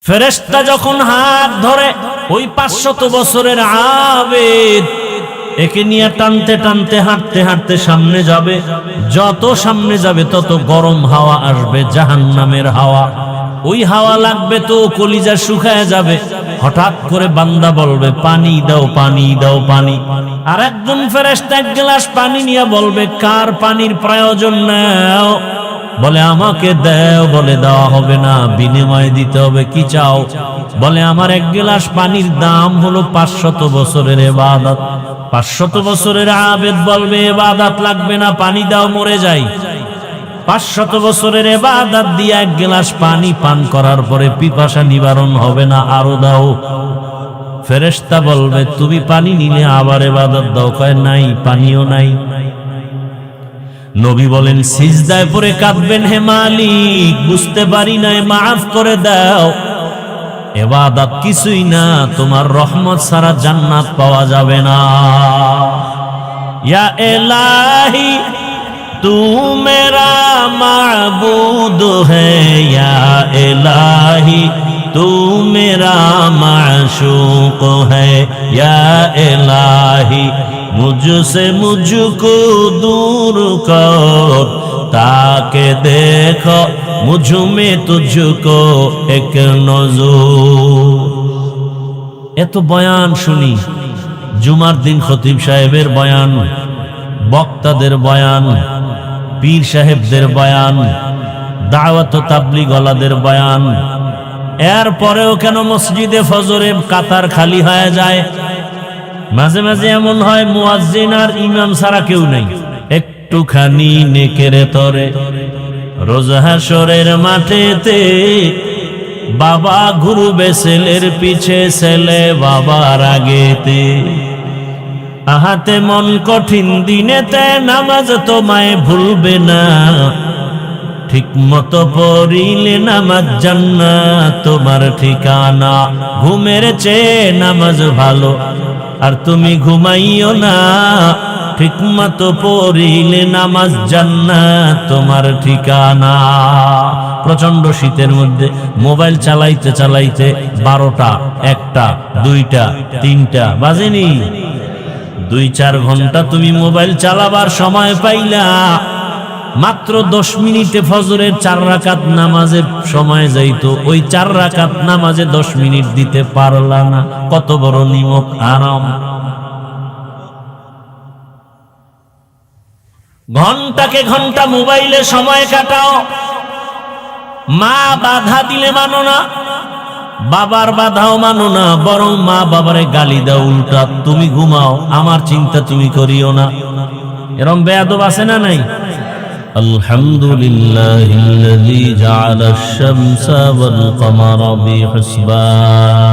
ফেরেশতা যখন হাত ধরে ওই 500 বছরের আবেদ একে নিয়ে টানতে টানতে হাঁটতে হাঁটতে সামনে যাবে, যত সামনে যাবে তত গরম হাওয়া আসবে, জাহান্নামের হাওয়া। ওই হাওয়া লাগবে তো কলিজা শুকায় যাবে। হঠাৎ করে বান্দা বলবে, পানি দাও, পানি দাও, পানি। আর একজন ফেরেশতা এক গ্লাস পানি নিয়ে বলবে, কার পানির প্রয়োজন নাও? বলে আমাকে দাও। বলে দেওয়া হবে না, বিনিময় দিতে হবে। কি চাও? বলে আমার এক গ্লাস পানির দাম হলো 500 বছরের ইবাদত। 500 বছরের আবেদ বলবে, ইবাদত লাগবে না, পানি দাও, মরে যাই। 500 বছরের ইবাদত দিয়ে এক গ্লাস পানি পান করার পরে পিপাসা নিবারণ হবে না, আরো দাও। ফেরেশতা বলবে, তুমি পানি নিলে আবার ইবাদত দাও। কয় নাই, পানিও নাই। নবী বলেন, সিজদায় পড়ে কাঁদবেন, হে মালিক, বুঝতে পারি নাই, মাফ করে দাও। ইবাদত কিছুই না, তোমার রহমত ছাড়া জান্নাত পাওয়া যাবে না। ইয়া ইলাহি तू मेरा माबूद है, या इलाही तू मेरा माशूक है, या इलाही मुझसे मुझको दूर कर, ताके देखो मुझ में तुझको एक नजूर। এত বয়ান শুনি, জুমার দিন খতিব সাহেবের বয়ান, বক্তাদের বয়ান, পীর সাহেবদের বয়ান, দাওয়াত ও তাবলীগ ওয়ালাদের বয়ান। এরপরেও কেন মসজিদে ফজরে কাতার খালি হয়ে যায়? মাঝে মাঝে এমন হয় মুয়াজ্জিন আর ইমাম ছাড়া কেউ নেই। একটুখানি নেকের তরে রোজ হাশরের মাঠেতে বাবা ঘুরবে ছেলের পিছে, ছেলে বাবার আগেতে। আহাতে মন কঠিন দিনেতে নামাজ তোমায় ভুলবে না, ঠিক মতো পড়িলে নামাজ জান্নাত তোমার ঠিকানা। ঘুমের চেয়ে নামাজ ভালো, আর তুমি ঘুমাইও না, ঠিক মতো পড়িলে নামাজ জান্নাত তোমার ঠিকানা। প্রচন্ড শীতের মধ্যে মোবাইল চালাইতে চালাইতে 12টা, 1টা, 2টা, 3টা বাজেনি। 2-4 ঘন্টা তুমি মোবাইল চালাবার সময় পাইলা, মাত্র 10 মিনিটে ফজরের 4 রাকাত নামাজের সময় যাইতো, ওই 4 রাকাত নামাজে 10 মিনিট দিতে পারলা না। কত বড় নিমক আরাম। ঘন্টাকে ঘন্টা মোবাইলে সময় কাটাও, মা বাধা দিলে মানো না, বাবার বাধাও মানো না, বরং মা বাবারে গালি দাও উল্টা। তুমি ঘুমাও, আমার চিন্তা তুমি করিও না। এরকম বেয়াদব আছে না নাই? আলহামদুলিল্লাহিল্লাযী জাআলাশ শামসা ওয়াল কমারা বিহিসবান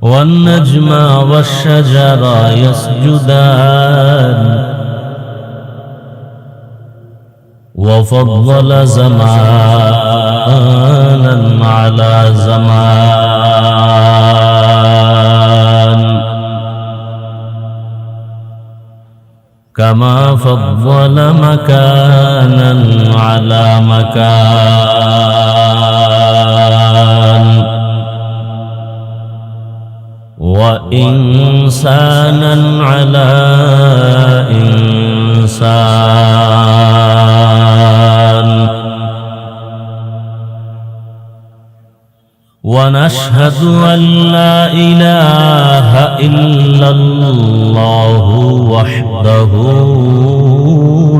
ওয়ান নাজমা ওয়াশ শাজারা ইয়াসজুদান وفضل زمانا على زمان كما فضل مكانا على مكان وإنسانا على إنسان ونشهد أن لا إله إلا الله وحده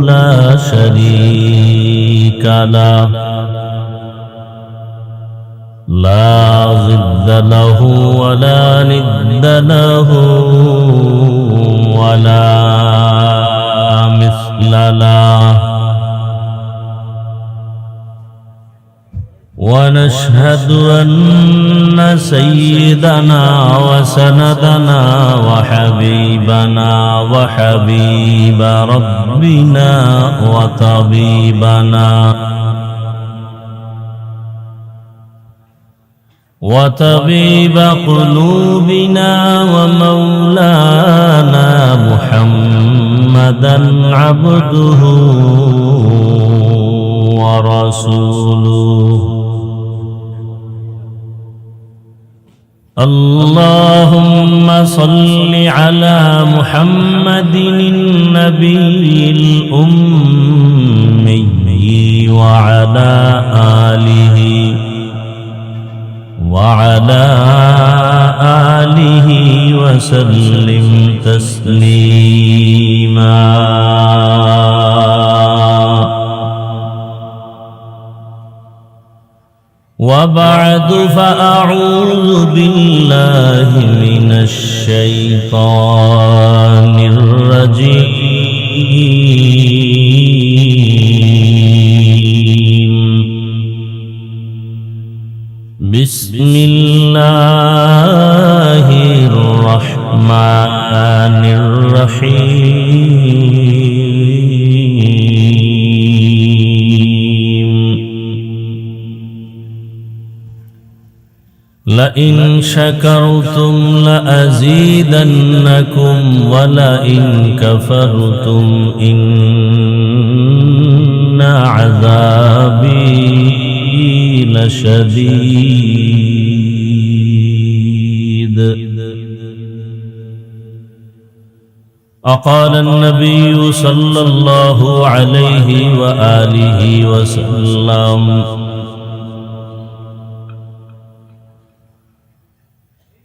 لا شريك له لا ضد له ولا ند له ولا مثل له ونشهد أن سيدنا وسندنا وحبيبنا وحبيب ربنا وطبيبنا وطبيب قلوبنا ومولانا محمدا عبده ورسوله اللهم صل على محمد النبي الأمي وعلى آله وسلم تسليما وبعد فأعوذ بالله من الشيطان الرجيم بسم الله الرحمن الرحيم لئن شكرتم لأزيدنكم ولئن كفرتم إن عذابي لشديد وقال النبي صلى الله عليه وآله وسلم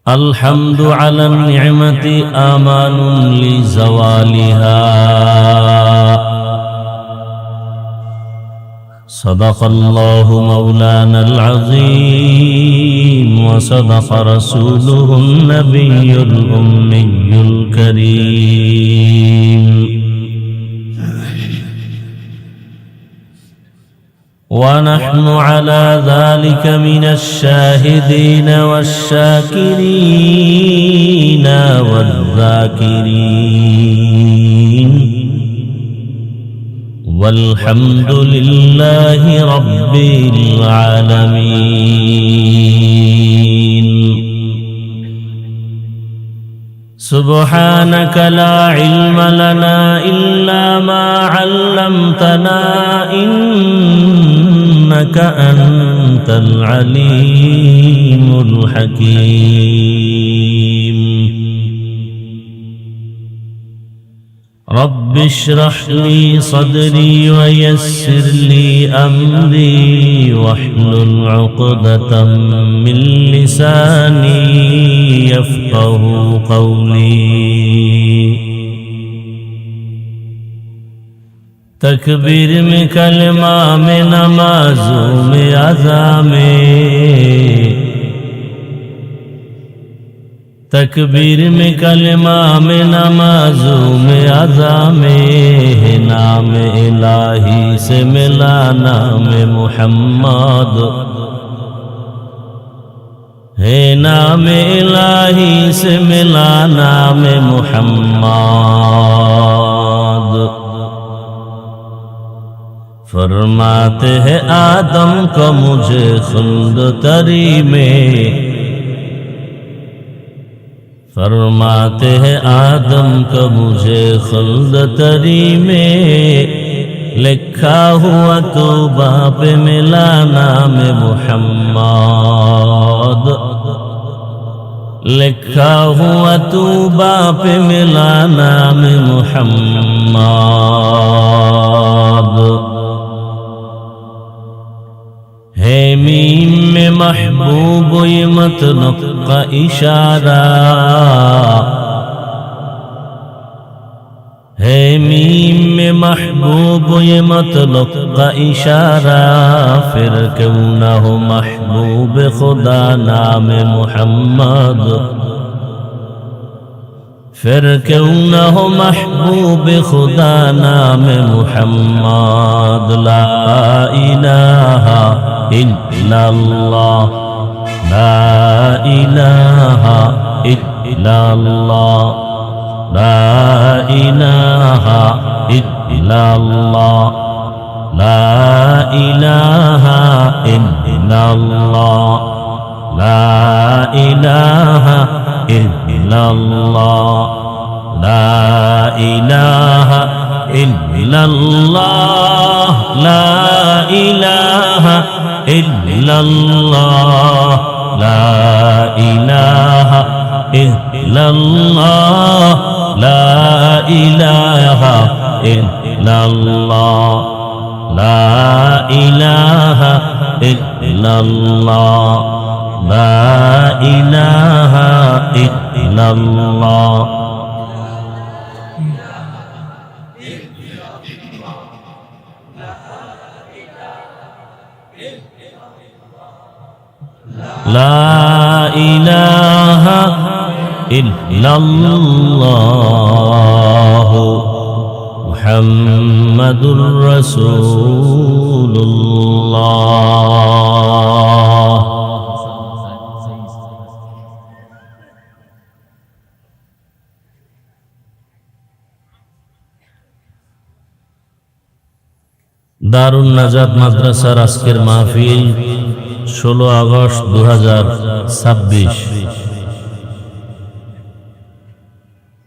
الحمد على النعمة آمان لزوالها صدق الله مولانا العظيم وصدق رسوله النبي الأمي الكريم ونحن على ذلك من الشاهدين والشاكرين والذاكرين والحمد لله رب العالمين سبحانك لا علم لنا إلا ما علمتنا إنك أنت العليم الحكيم رب اشرح لي صدري ويسر لي أمري واحلل عقدة من لساني يفقه قولي تکبیر میں کلمہ میں نمازوں میں اذان میں تکبیر میں کلمہ میں نمازوں میں اذان میں ہے نام الہی سے ملا نام محمد ہے نام الہی سے ملا نام محمد فرماتے ہیں آدم کو مجھے خلد تری میں فرماتے ہیں آدم کو مجھے خلد تری میں لکھا ہوا تو باپ ملا نام محمد لکھا ہوا تو باپ ملا نام محمد ہے میم میں محبوب یہ مطلق کا اشارہ ہے میم میں محبوب یہ مطلق کا اشارہ پھر کیوں نہ ہو محبوب خدا نام محمد پھر کیوں نہ ہو محبوب خدا نام محمد لا الہ الا اللہ لا الہ الا اللہ لا الہ الا اللہ لا الہ الا اللہ لا الہ الا اللہ لا الہ ইল্লাল্লাহ লা ইলাহা ইল্লাল্লাহ লা ইলাহা ইল্লাল্লাহ লা ইলাহা ইল্লাল্লাহ লা ইলাহা ইল্লাল্লাহ লা ইলাহা ইল্লাল্লাহ লা ইলাহা ইল্লাল্লাহ মুহাম্মাদুর রাসূলুল্লাহ। দারুন নাজাত মাদ্রাসার আজকের মাহফিল 16 আগস্ট 2026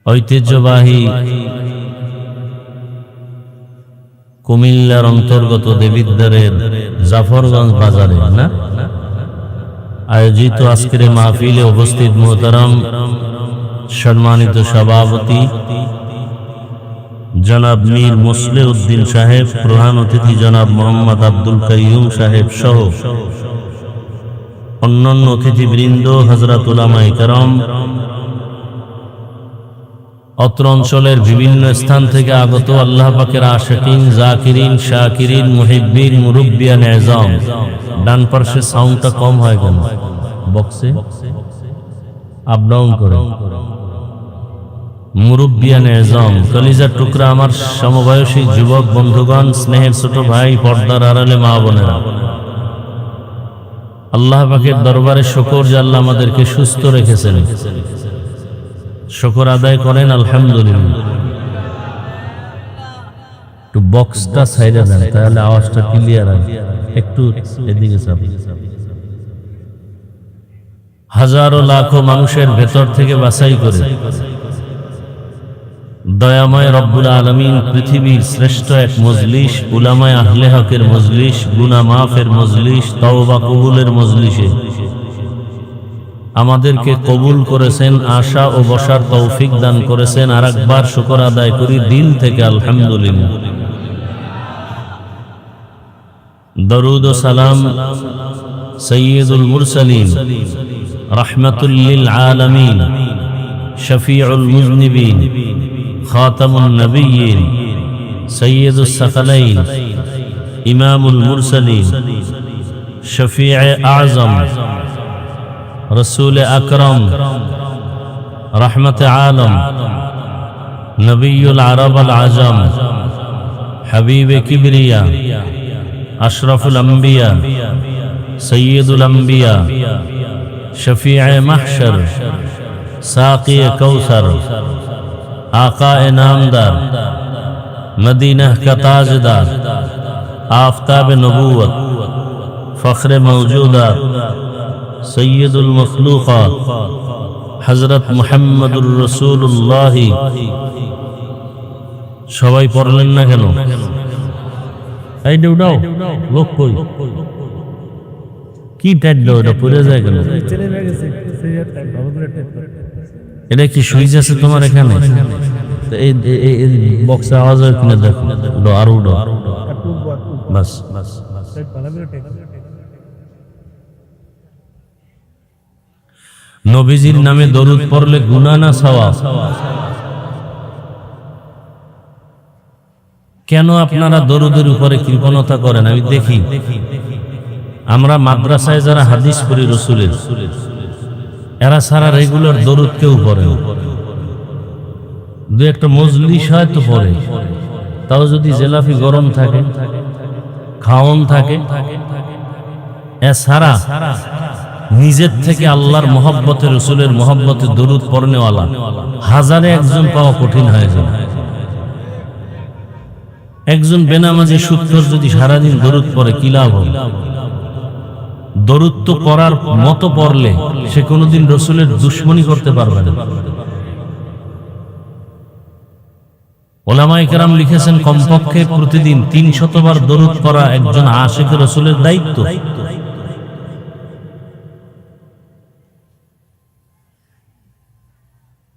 ঐতিহ্যবাহী কুমিল্লার অন্তর্গত দেবিদ্বারের জাফরগঞ্জ বাজারে না আয়োজিত আজকের মাহফিলে উপস্থিত মোহতারাম সম্মানিত সভাপতি জনাব মীর মুসলে উদ্দিন সাহেব, প্রধান অতিথি জনাব মোহাম্মদ আব্দুল কাইয়ুম সাহেব সহ অন্যান্য অতিথিবৃন্দ, হযরত উলামায়ে কেরাম, অত্র অঞ্চলের বিভিন্ন স্থান থেকে আগত আল্লাহ পাকের আশিকিন, জাকিরিন, শাকিরিন, মুহিব্বিন, মুরব্বিয়ান এজাম। ডান পাশে সাউন্ডটা কম হয় কেন? বক্সে আপ ডাউন করে। মুরব্বিয়ান এজাম, কলিজার টুকরা আমার সমবয়সী যুবক বন্ধুগণ, স্নেহের ছোট ভাই, পর্দার আড়ালে মা বোনেরা, আল্লাহ পাকের দরবারে শুকর যে আল্লাহ আমাদেরকে সুস্থ রেখেছেন। শুকর আদায় করেন আলহামদুলিল্লাহ। একটু বক্সটা সাইডে দেন, তাহলে আওয়াজটা ক্লিয়ার হয়। একটু এদিকে চাপেন। হাজারো লাখো মানুষের ভেতর থেকে বাছাই করে দয়াময় রব্বুল আলামিন পৃথিবীর শ্রেষ্ঠ এক মজলিস, উলামায়ে আহলে হকের মজলিস, গুনাহ মাফের মজলিস, তওবা কবুলের মজলিসে আমাদেরকে কবুল করেছেন, আশা ও বসার তৌফিক দান করেছেন। আর একবার শুকর আদায় করি দিল থেকে আলহামদুলিল্লাহ। দরুদ ও সালাম সাইয়্যিদুল মুরসালিন, রাহমাতুল লিল আলামিন, শফিউল মুযনিবিন, খাতামুন নবিয়্যিন, সাইয়্যিদুস সাকালাইন, ইমামুল মুরসালিন, শফিয়ে আযম, রসুল আকরম, রহমত আলম, নবিয়ুল আরব আল আজম, হাবিবে কিবরিয়া, আশরাফুল আম্বিয়া, সৈয়দুল আম্বিয়া, শফিয়ে মাহশর, সাকিয়ে কৌসর, आकाए नामदार, मदीना का ताजदार, आफताब नबूवत, फख्र मौजूदा, सैयदुल मखलूक़ात, हजरत मुहम्मदुर रसूलुल्लाह। সবাই পড়লেন না কেন? এই উঠাও, লোক কই? কি টাইট দাও, এটা পড়ে যায় কেন? এটা কি সুইচ আছে তোমার এখানে? এই বক্সে আওয়াজ হয় কিনা দেখো, আরো উঠো, বাস। নবীজির নামে দরুদ পড়লে গুনাহ না সওয়াব? কেন আপনারা দরুদের উপরে কৃপণতা করেন? আমি দেখি আমরা মাদ্রাসায় যারা হাদিস পড়ি রসুলের, এরা সারা রেগুলার দরুদ কেউ পড়ে, দু একটা মজলিস হয়তো পড়ে, তাও যদি জেলাফি গরম থাকে, খাওন থাকে, এছাড়া নিজের থেকে আল্লাহর মহব্বতে, রসুলের মহব্বতে দরুদ পড়নেওয়ালা হাজারে একজন পাওয়া কঠিন হয়ে যায়। একজন বেনামাজি সুৎখোর যদি সারাদিন দরুদ পড়ে কি লাভ হবে? দরুদ তো পড়ার মতো পড়লে সে কোনোদিন রসুলের দুশ্মনী করতে পারবে না। ওলামায়ে কেরাম লিখেছেন কমপক্ষে প্রতিদিন 300 বার দরুদ পড়া একজন আশিক রাসূলের দায়িত্ব।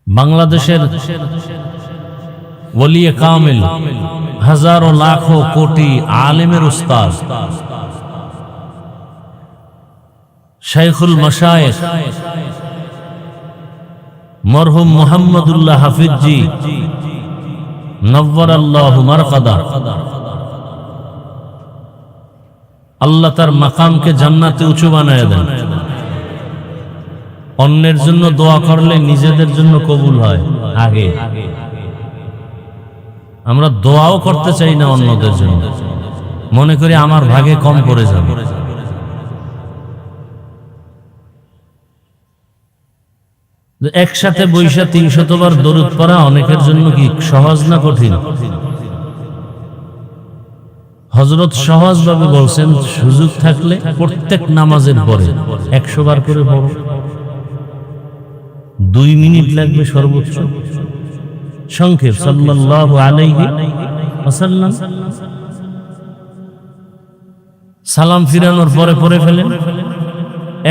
বাংলাদেশের ওলিয়ে কামিল, হাজারো লাখো কোটি আলেমের উস্তাদ শাইখুল মাশায়েখ মরহুম মুহাম্মদুল্লাহ হাফিজজি নవ్বরাল্লাহু মারকাদা, আল্লাহ তার মাকামকে জান্নাতে উঁচু বানায় দেন। অন্যের জন্য দোয়া করলে নিজেদের জন্য কবুল হয় আগে। আমরা দোয়াও করতে চাই না অন্যদের জন্য, মনে করি আমার ভাগে কম পড়ে যাবে। একসাথে বৈশা 300 বার দরুদ পড়া অনেকের জন্য কি সহজ না কঠিন? হযরত সহজভাবে বলছেন, সুযোগ থাকলে প্রত্যেক নামাজের পরে 100 বার করে পড়ো। 2 মিনিট লাগবে সর্বোচ্চ। সংক্ষেপ সাল্লাল্লাহু আলাইহি ওয়াসাল্লাম। সালাম ফিরানোর পরে পড়ে ফেলেন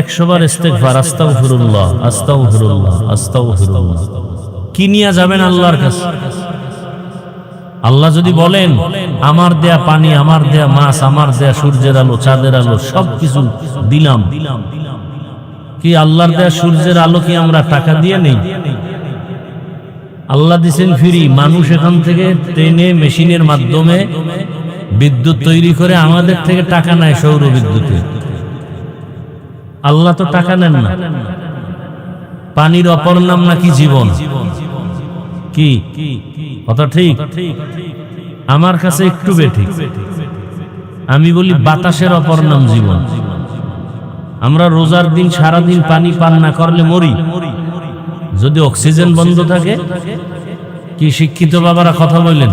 100 বার ইস্তিগফার, আস্তাগফিরুল্লাহ আস্তাগফিরুল্লাহ আস্তাগফিরুল্লাহ। কি নিয়ে যাবেন আল্লাহর কাছে? আল্লাহ যদি বলেন আমার দেয়া পানি, আমার দেয়া মাছ, আমার দেয়া সূর্যের আলো, চাঁদের আলো সবকিছু দিলাম, কি আল্লাহর দেয়া সূর্যের আলো কি আমরা টাকা দিয়ে নেই? আল্লাহ দিছেন ফ্রি। মানুষ এখান থেকে ট্রেনে মেশিনের মাধ্যমে বিদ্যুৎ তৈরি করে আমাদের থেকে টাকা নেয় সৌর বিদ্যুতে। আল্লাহ তো টাকা নেন না। পানির অপর নাম নাকি জীবন। কি কথা ঠিক? আমার কাছে একটু বেঠিক। আমি বলি বাতাসের অপর নাম জীবন। আমরা রোজার দিন সারাদিন পানি পান না করলে মরি। যদি অক্সিজেন বন্ধ থাকে, কি শিক্ষিত বাবারা কথা বললেন?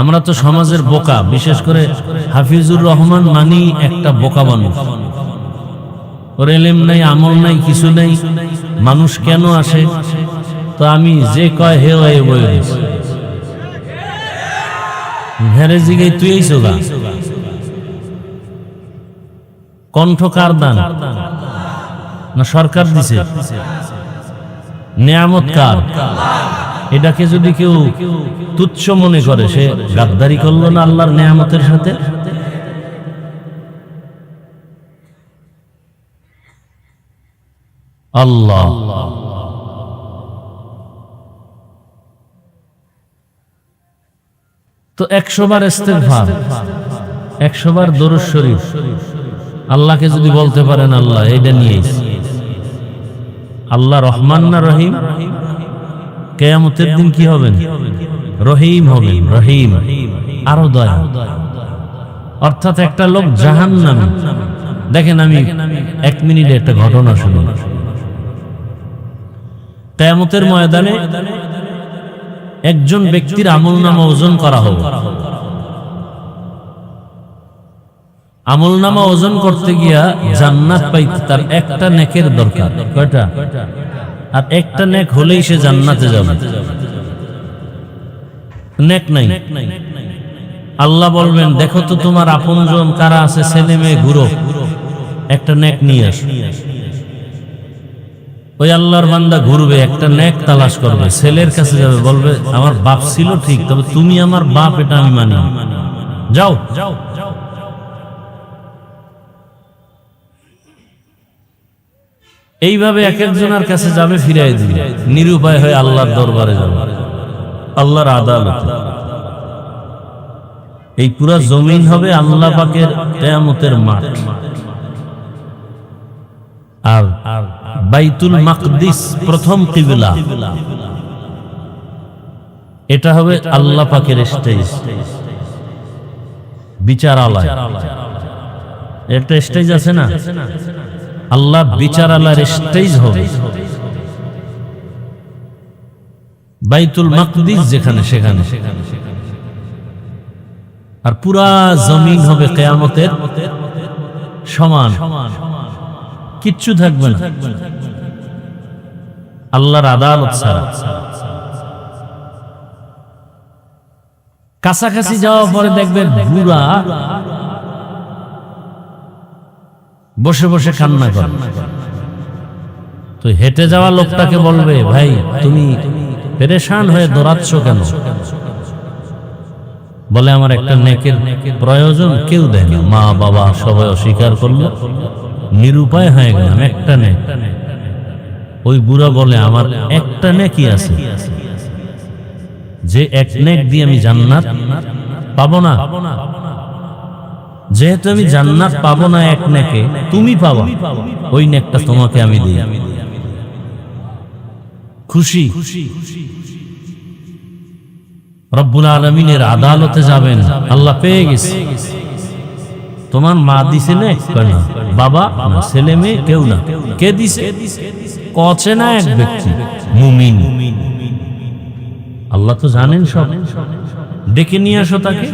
আমরা তো সমাজের বোকা, বিশেষ করে হাফিজুর রহমান মানি একটা বোকা মানুষ। ওর এলেম নাই, আমল নাই, কিছু নাই। মানুষ কেন আসে? তো আমি যে কয় হে হয়ে বয়ে হেরে জিগে তুই এই সোগা কণ্ঠ কার দান? না সরকার দিছে? নিয়ামত কার? এটাকে যদি কেউ তুচ্ছ মনে করে, সে গাদ্দারি করলো না আল্লাহর নিয়ামতের সাথে? আল্লাহ তো 100 বার ইস্তিগফার, 100 বার দরুদ শরীফ। আল্লাহকে যদি বলতে পারেন আল্লাহ এইটা নিয়ে, আল্লাহ রহমান না রহিম? কিয়ামতের দিন কি হবেন? রহিম হবেন। রহিম, আরো দয়া। অর্থাৎ একটা লোক জাহান্নামী। দেখেন, আমি 1 মিনিটে একটা ঘটনা শুনি। কিয়ামতের ময়দানে একজন ব্যক্তির আমলনামা ওজন করা হবে। আমলনামা ওজন করতে গিয়া জান্নাত পাইতে তার একটা নেকের দরকার। কয়টা? আর একটা নেক হলেই সে জান্নাতে যাবে। নেক নাই। আল্লাহ বলবেন, দেখো তো তোমার আপনজন কারা আছে, ছেলে মেয়ে ঘুরো, একটা নেক নিয়ে আস। ওই আল্লাহর বান্দা ঘুরবে, একটা নেক তালাশ করবে, ছেলের কাছে যাবে, বলবে আমার বাপ ছিল ঠিক, তবে তুমি আমার বাপ, এটা আমি মানি। যাও। এইভাবে এক একজনের কাছে যাবে, ফিরাই দিবে, নিরুপায় হয়ে আল্লাহর দরবারে যাবে, আল্লাহর আদালতে। এই পুরা জমিন হবে আল্লাহ পাকের কিয়ামতের মাঠ। আর বাইতুল মাকদিস প্রথম কিবলা, এটা হবে আল্লাহ পাকের স্টেজ, বিচারালয়। একটা স্টেজ আছে না, আল্লাহ বিচারালয়ের স্টেজ হবে বাইতুল মাকদিস যেখানে, সেখানে। আর পুরা জমিন হবে কিয়ামতের সমান, কিচ্ছু থাকবে না আল্লাহর আদালত ছাড়া। কাছাকাছি যাওয়ার পরে দেখবেন বুড়া বসে বসে কান্না করে। তো হেঁটে যাওয়া লোকটাকে বলবে, ভাই তুমি পেরেশান হয়ে দৌড়াচ্ছ কেন? বলে, আমার একটা নেকের প্রয়োজন, কেউ দেয় না, মা বাবা সবাই অস্বীকার করলো, নিরুপায় হয়ে গেলাম, একটা নেক। ওই বুড়া বলে, আমার একটা নেকই আছে, যে এক নেক দিয়ে আমি জান্নাত পাবো না। যেহেতু আমি জান্নাত পাবো না এক নেকে, তুমি পাবা, ওই নেকটা তোমাকে আমি দিই। খুশি। রব্বুল আলামিনের আদালতে যাবেন, আল্লাহ পেয়ে গেছে। তোমার মা দিছে না, বাবা না, ছেলে মেয়ে কেউ না, কে দিছে? কচে না এক ব্যক্তি, মুমিন। আল্লাহ তো জানেন সব। ডেকে নিয়ে আসো তাকে,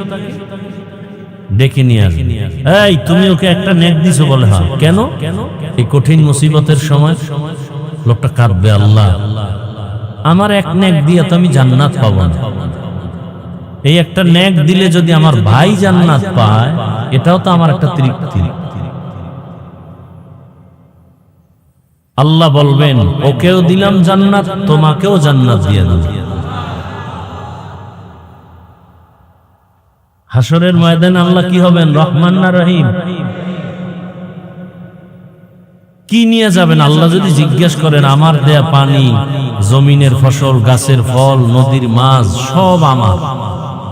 ডেকে নিয়ে আসো। এই তুমি ওকে একটা নেক দিছো? বলে, হ্যাঁ। কেন? এই কঠিন মুসিবতের সময় লোকটা কাঁদবে, আল্লাহ আমার এক নেক দিয়ে তো আমি জান্নাত পাবো না, এই একটা নেক দিলে যদি আমার ভাই জান্নাত পায়, এটাও তো আমার একটা তৃপ্তি। আল্লাহ বলবেন, ওকেও দিলাম জান্নাত, তোমাকেও জান্নাত দিয়ে দিলাম। হাসরের ময়দানে আল্লাহ কি হবেন? রহমান না রহিম? কি নিয়ে যাবেন? আল্লাহ যদি জিজ্ঞেস করেন, আমার দেয়া পানি, জমিনের ফসল, গাছের ফল, নদীর মাছ সব আমার,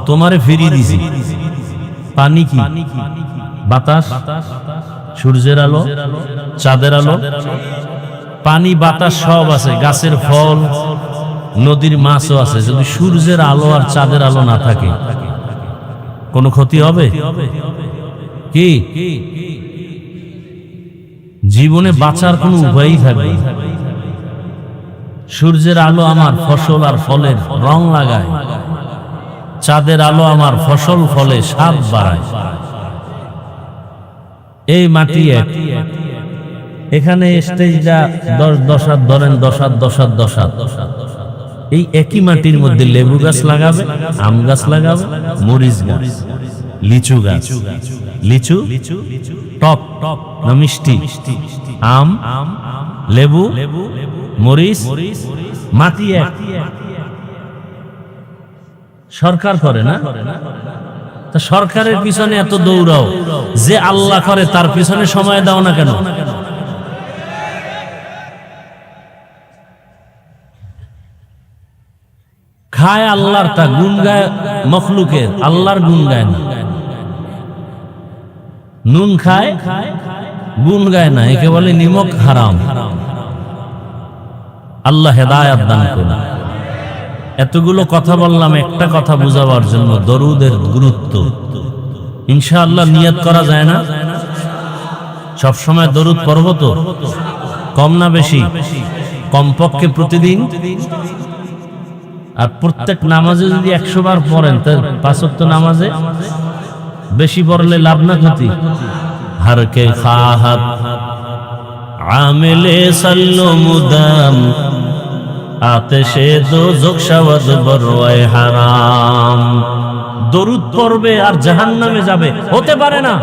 তোমারে ফিরিয়ে দিছি। পানি কি? বাতাস, সূর্যের আলো, চাঁদের আলো, পানি বাতাস সব আছে, গাছের ফল, নদীর মাছও আছে। যদি সূর্যের আলো আর চাঁদের আলো না থাকে, কোনো ক্ষতি হবে কি? জীবনে বাঁচার কোনো উপায়ই থাকবে। সূর্যের আলো আমার ফসল আর ফলের রং লাগায়, চাঁদের আলো আমার ফসল ফলে স্বাদ বাড়ায়। এই মাটি এক, এখানে স্টেজটা 10 হাত ধরেন, 10 হাত 10 হাত 10 হাত। এই একই মাটির মধ্যে লেবু গাছ লাগাবে, আম গাছ লাগাবে, মরিচ গাছ, লিচু গাছ। লিচু টক না মিষ্টি? আম, লেবু, মরিচ, মাটি এক। সরকার করে না? তা সরকারের পিছনে এত দৌড়াও, যে আল্লাহ করে তার পিছনে সময় দাও না কেন? খায় আল্লাহর, তা গুণ গায় মখলুকের, আল্লাহর গুণ গায় না। নুন খায়, গুণ গায় না, একে বলে নিমক হারাম। আল্লাহ হেদায়াত দান করুন। এতগুলো কথা বললাম একটা কথা বুঝাবার জন্য, দরুদের গুরুত্ব। ইনশাআল্লাহ নিয়ত করা যায় না? সব সময় দরুদ পড়ব তো? কম না বেশি? কমপক্ষে প্রতিদিন। আর প্রত্যেক নামাজে যদি 100 বার পড়েন, তার 5 ওয়াক্ত নামাজে বেশি পড়লে লাভ না ক্ষতি? হর কে খাহাত আমেলে সাল্লো মুদাম, আতেশে দোজখ শাওয়াদ বরওয়ায়ে হারাম। দরুদ পড়বে আর জাহান্নামে যাবে, হতে পারে না।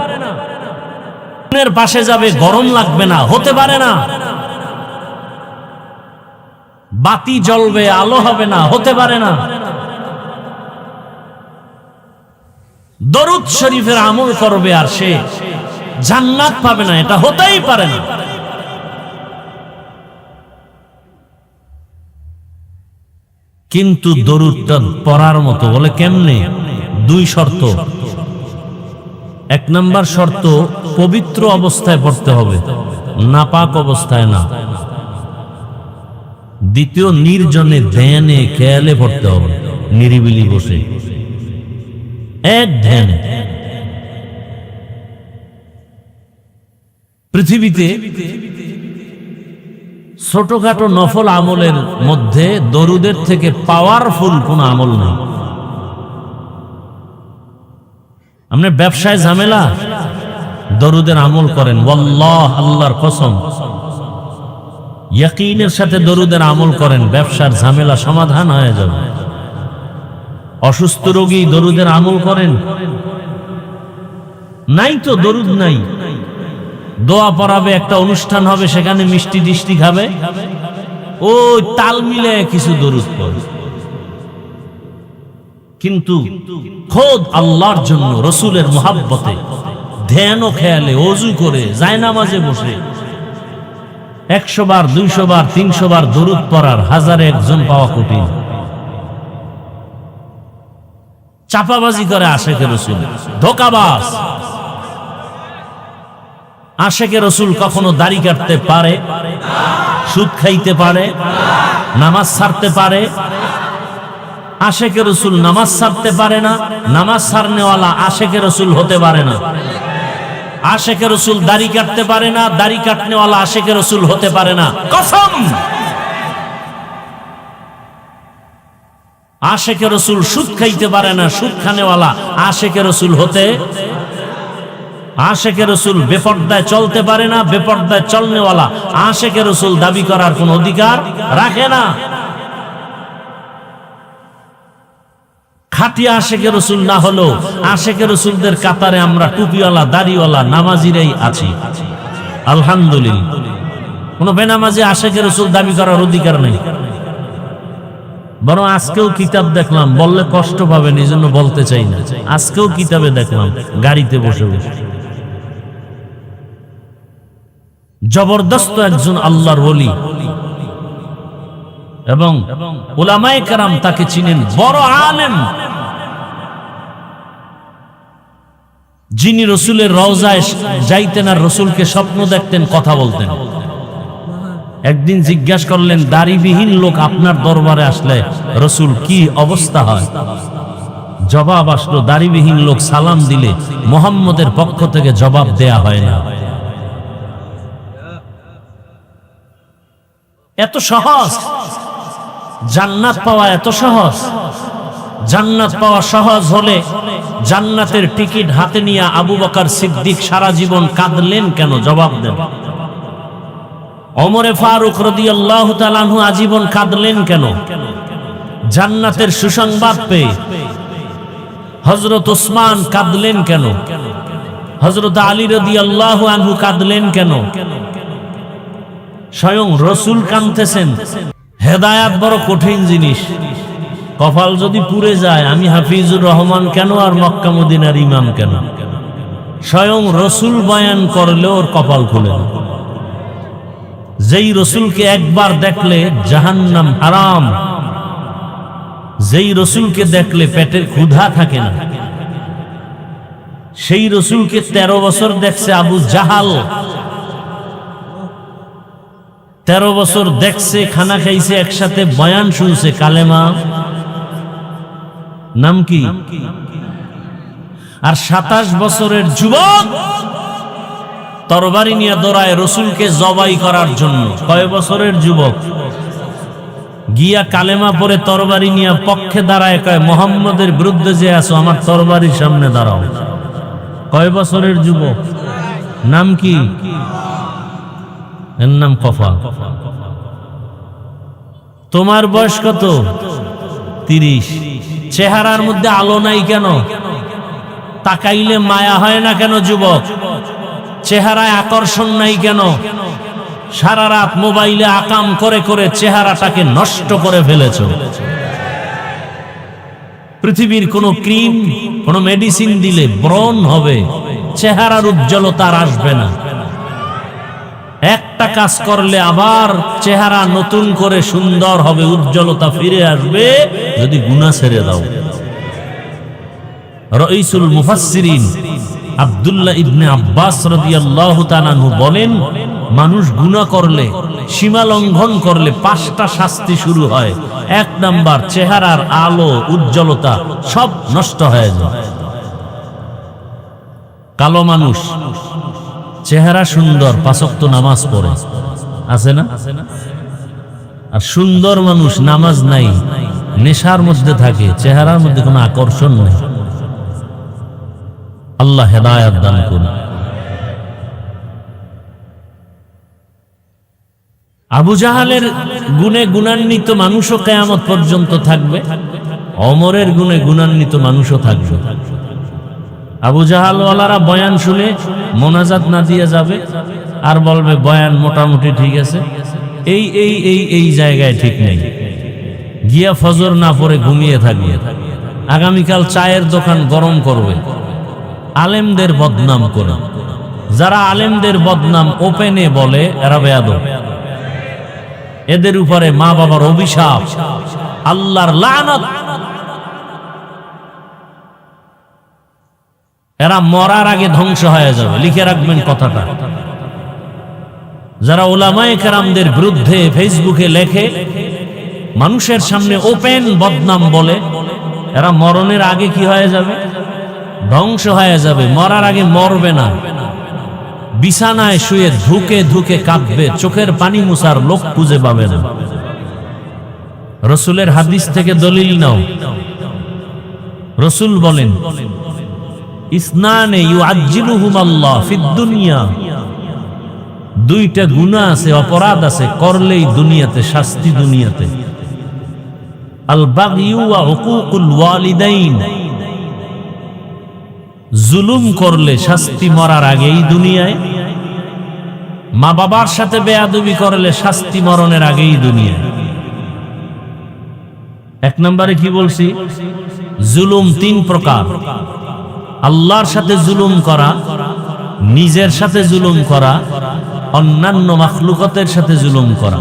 আগুনের পাশে যাবে, গরম লাগবে না, হতে পারে না। বাতি জ্বলবে, আলো হবে না, হতে পারে না। দরুদ শরীফের আমল করবে আর সে জান্নাত পাবে না, এটা হতেই পারে না। কিন্তু দরুদটা পড়ার মতো। বলে কেমনে? 2 শর্ত। 1 নাম্বার শর্ত, পবিত্র অবস্থায় পড়তে হবে, নাপাক অবস্থায় না। দ্বিতীয়, নির্জনে ধ্যানে খেয়ালে পড়তে হবে, নিরিবিলি বসে এক ধ্যানে। পৃথিবীতে ছোটখাটো নফল আমলের মধ্যে দরুদের থেকে পাওয়ারফুল কোন আমল নেই। আপনি ব্যবসায় ঝামেলা, দরুদের আমল করেন, ওয়াল্লাহ, আল্লাহর কসম, ইয়াকিনের সাথে দরুদের আমল করেন, ব্যবসার ঝামেলা সমাধান হয়ে যাবে। অসুস্থ রোগী দরুদের আমল করেন? নাই তো, দরুদ নাই। দোয়া পড়াবে, একটা অনুষ্ঠান হবে, সেখানে মিষ্টি ডিষ্টি খাবে, ওই তাল মিলে কিছু দরুদ পড়ে। কিন্তু খোদ আল্লাহর জন্য রসুলের মোহাব্বতে ধ্যান ও খেয়ালে ওযু করে জায়নামাজে বসে 100 বার 200 বার 300 বার দরুদ পড়ার হাজারে একজন পাওয়া কঠিন। চাপাবাজি করে আশেকে রসুল, ধোঁকাবাজ। আশেকে রসুল কখনো দাড়ি কাটতে পারে, সুদ খাইতে পারে, নামাজ ছাড়তে পারে? আশেকে রসুল নামাজ ছাড়তে পারে না, নামাজ ছাড়নেওয়ালা আশেকে রসুল হতে পারে না। আশেকে রসুল দাড়ি কাটতে পারে না, দাড়ি কাটনেওয়ালা আশেকে রসুল হতে পারে না। কসম। আশেকে রসুল সুদ খাইতে পারে না, সুদ খানেওয়ালা আশেকে রসুল হতে। আশেকে রসুল বেপর্দায় চলতে পারে না, বেপর্দায় চলনেওয়ালা আশেকে রসুল দাবি করার কোন অধিকার রাখে না। খাঁটি আশেকে রসুল না হলো আশেকে রসুলদের কাতারে আমরা টুপিওয়ালা দাড়িওয়ালা নামাজিরাই আছি, আলহামদুলিল্লাহ। কোন বেনামাজি আশেকে রসুল দাবি করার অধিকার নেই। বরং আজকেও কিতাব দেখলাম, বললে কষ্ট পাবেন এই জন্য বলতে চাই না, আজকেও কিতাবে দেখলাম গাড়িতে বসে বসে জবরদস্ত একজন আল্লাহর ওলি, এবং উলামায়ে কেরাম তাকে চিনেন, বড় আলেম, যিনি রসুলের রওজায় যাইতেন আর রসুলকে স্বপ্ন দেখতেন, কথা বলতেন। একদিন জিজ্ঞাসা করলেন, দাড়িবিহীন লোক আপনার দরবারে আসলে রসুল কি অবস্থা হয়? জবাব আসলো, দাড়িবিহীন লোক সালাম দিলে মুহাম্মদের পক্ষ থেকে জবাব দেয়া হয় না। এত সহজ জান্নাত পাওয়া, এত সহজ। জান্নাত পাওয়া সহজ হলে জান্নাতের টিকিট হাতে নিয়ে আবু বকর সিদ্দিক সারা জীবন কাঁদলেন কেন? জবাব দেন। ওমরে ফারুক রাদিয়াল্লাহু তাআলা আনহু আজীবন কাঁদলেন কেন? জান্নাতের সুসংবাদ পেয়ে। হযরত ওসমান কাঁদলেন কেন? হযরত আলী রাদিয়াল্লাহু আনহু কাঁদলেন কেন? স্বয়ং রসুল কাঁদতেছেন। হেদায়াত বড় কঠিন জিনিস। কপাল যদি পুড়ে যায়, আমি হাফিজুর রহমান কেন আর মক্কা মদিনার ইমাম কেন? স্বয়ং রসুল বয়ান করলেও ওর কপাল খুলে না। যেই রসুলকে একবার দেখলে জাহান্নাম হারাম, যেই রসুলকে দেখলে পেটের ক্ষুধা থাকে না, সেই রসুলকে 13 বছর দেখছে আবু জাহাল। 13 বছর দেখছে, খানা খাইছে, একসাথে বয়ান শুনছে, কালেমা নাম কি? আর 27 বছরের যুবক তরবারি নিয়ে দৌড়ায় রসুলকে জবাই করার জন্য। কয় বছরের যুবক গিয়া কালেমা পরে তরবারি নিয়ে পক্ষে দাঁড়ায়, কয় মুহাম্মদের বিরুদ্ধে যে আছো আমার তরবারির সামনে দাঁড়াও। কয় বছরের যুবক? নাম কি? এর নাম কফা। তোমার বয়স কত? 30। চেহারার মধ্যে আলো নাই কেন? তাকাইলে মায়া হয় না কেন যুবক? চেহারায় আকর্ষণ নাই কেন? সারা রাত মোবাইলে আকাম করে করে চেহারাটাকে নষ্ট করে ফেলেছো। পৃথিবীর কোন ক্রিম, কোন মেডিসিন দিলে ব্রণ হবে, চেহারার উজ্জ্বলতা আর আসবে না। একটা কাজ করলে আবার চেহারা নতুন করে সুন্দর হবে, উজ্জ্বলতা ফিরে আসবে যদি গুনাহ ছেড়ে দাও। রাইসুল মুফাসসিরিন আব্দুল্লাহ ইবনে আব্বাস রাদিয়াল্লাহু তাআলা আনহু বলেন, মানুষ গুনাহ করলে, সীমা লঙ্ঘন করলে 5টা শাস্তি শুরু হয়। 1 নাম্বার, চেহারার আলো উজ্জ্বলতা সব নষ্ট হয়ে যায়। কালো মানুষ চেহারা সুন্দর, 5 ওয়াক্ত নামাজ পড়ে, আছে না? আর সুন্দর মানুষ নামাজ নাই, নেশার মধ্যে থাকে, চেহারার মধ্যে কোনো আকর্ষণ নেই। আল্লাহ হেদায়েত দান করুন। আবু জাহালের গুণে গুণান্বিত মানুষও কিয়ামত পর্যন্ত থাকবে। ওমরের গুণে গুণান্বিত মানুষও থাকবে। আবু জাহালওয়ালারা বয়ান শুনে মোনাজাত না দিয়ে যাবে আর বলবে বয়ান মোটামুটি ঠিক আছে, এই এই এই এই জায়গায় ঠিক নেই, গিয়া ফজর না পড়ে ঘুমিয়ে থাকবে, আগামীকাল চায়ের দোকান গরম করবে, আলেমদের বদনাম করে। যারা আলেমদের বদনাম ওপেনে বলে এরা বেয়াদব, এদের উপরে মা বাবার অভিশাপ, আল্লাহর লানত। এরা মরার আগে ধ্বংস হয়ে যাবে, লিখে রাখবেন কথাটা। যারা উলামায়ে কেরামদের বিরুদ্ধে ফেসবুকে লেখে, মানুষের সামনে ওপেন বদনাম বলে, এরা মরণের আগে কি হয়ে যাবে? ধ্বংস হয়ে যাবে। মরার আগে মরবে না, বিছানায় শুয়ে ধুকে ধুকে কাঁদবে, চোখের পানি মুছার লোক খুঁজে পাবে না। রসুলের হাদিস থেকে দলিল নাও। রসুল বলেন, ইসনানে ইউআজ্জিলুহুমাল্লাহ ফিদ দুনিয়া, দুইটা গুনাহ আছে, অপরাধ আছে, করলেই দুনিয়াতে শাস্তি দুনিয়াতে। আল বাগয়ু ওয়া হুকুকুল ওয়ালিদাইন, জুলুম করলে শাস্তি মরার আগেই দুনিয়ায়। মা বাবার সাথে বেয়াদবি করলে শাস্তি মরণের আগেই দুনিয়ায়। এক নম্বরে কি বলছি? জুলুম তিন প্রকার। আল্লাহর সাথে জুলুম করা, নিজের সাথে জুলুম করা, অন্যান্য মাখলুকাতের সাথে জুলুম করা।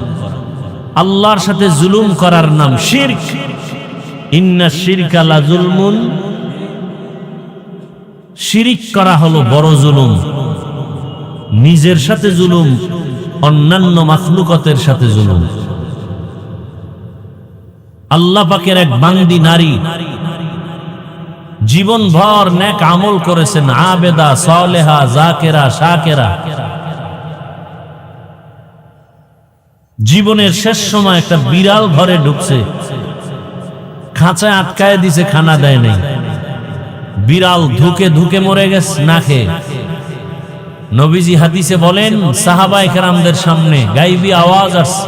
আল্লাহর সাথে জুলুম করার নাম শিরক। ইন্না শিরকা লা যুলমুন, শিরিক করা হলো বড় জুলুম। নিজের সাথে জুলুম, অন্যান্য মাখলুকাতের সাথে জুলুম। আল্লাহ পাকের এক বান্দি নারী জীবন ভর নেক আমল করেছেন, আবেদা, সালেহা, জাকেরা, শাকেরা। জীবনের শেষ সময় একটা বিড়াল ঘরে ঢুকছে, খাঁচায় আটকায় দিছে, খানা দেয় নাই। বিড়াল ধুকে ধুকে মরে গেছে না খেয়ে। নবীজি হাদিসে বলেন, সাহাবায়ে কেরামদের সামনে গাইবি আওয়াজ আসছে,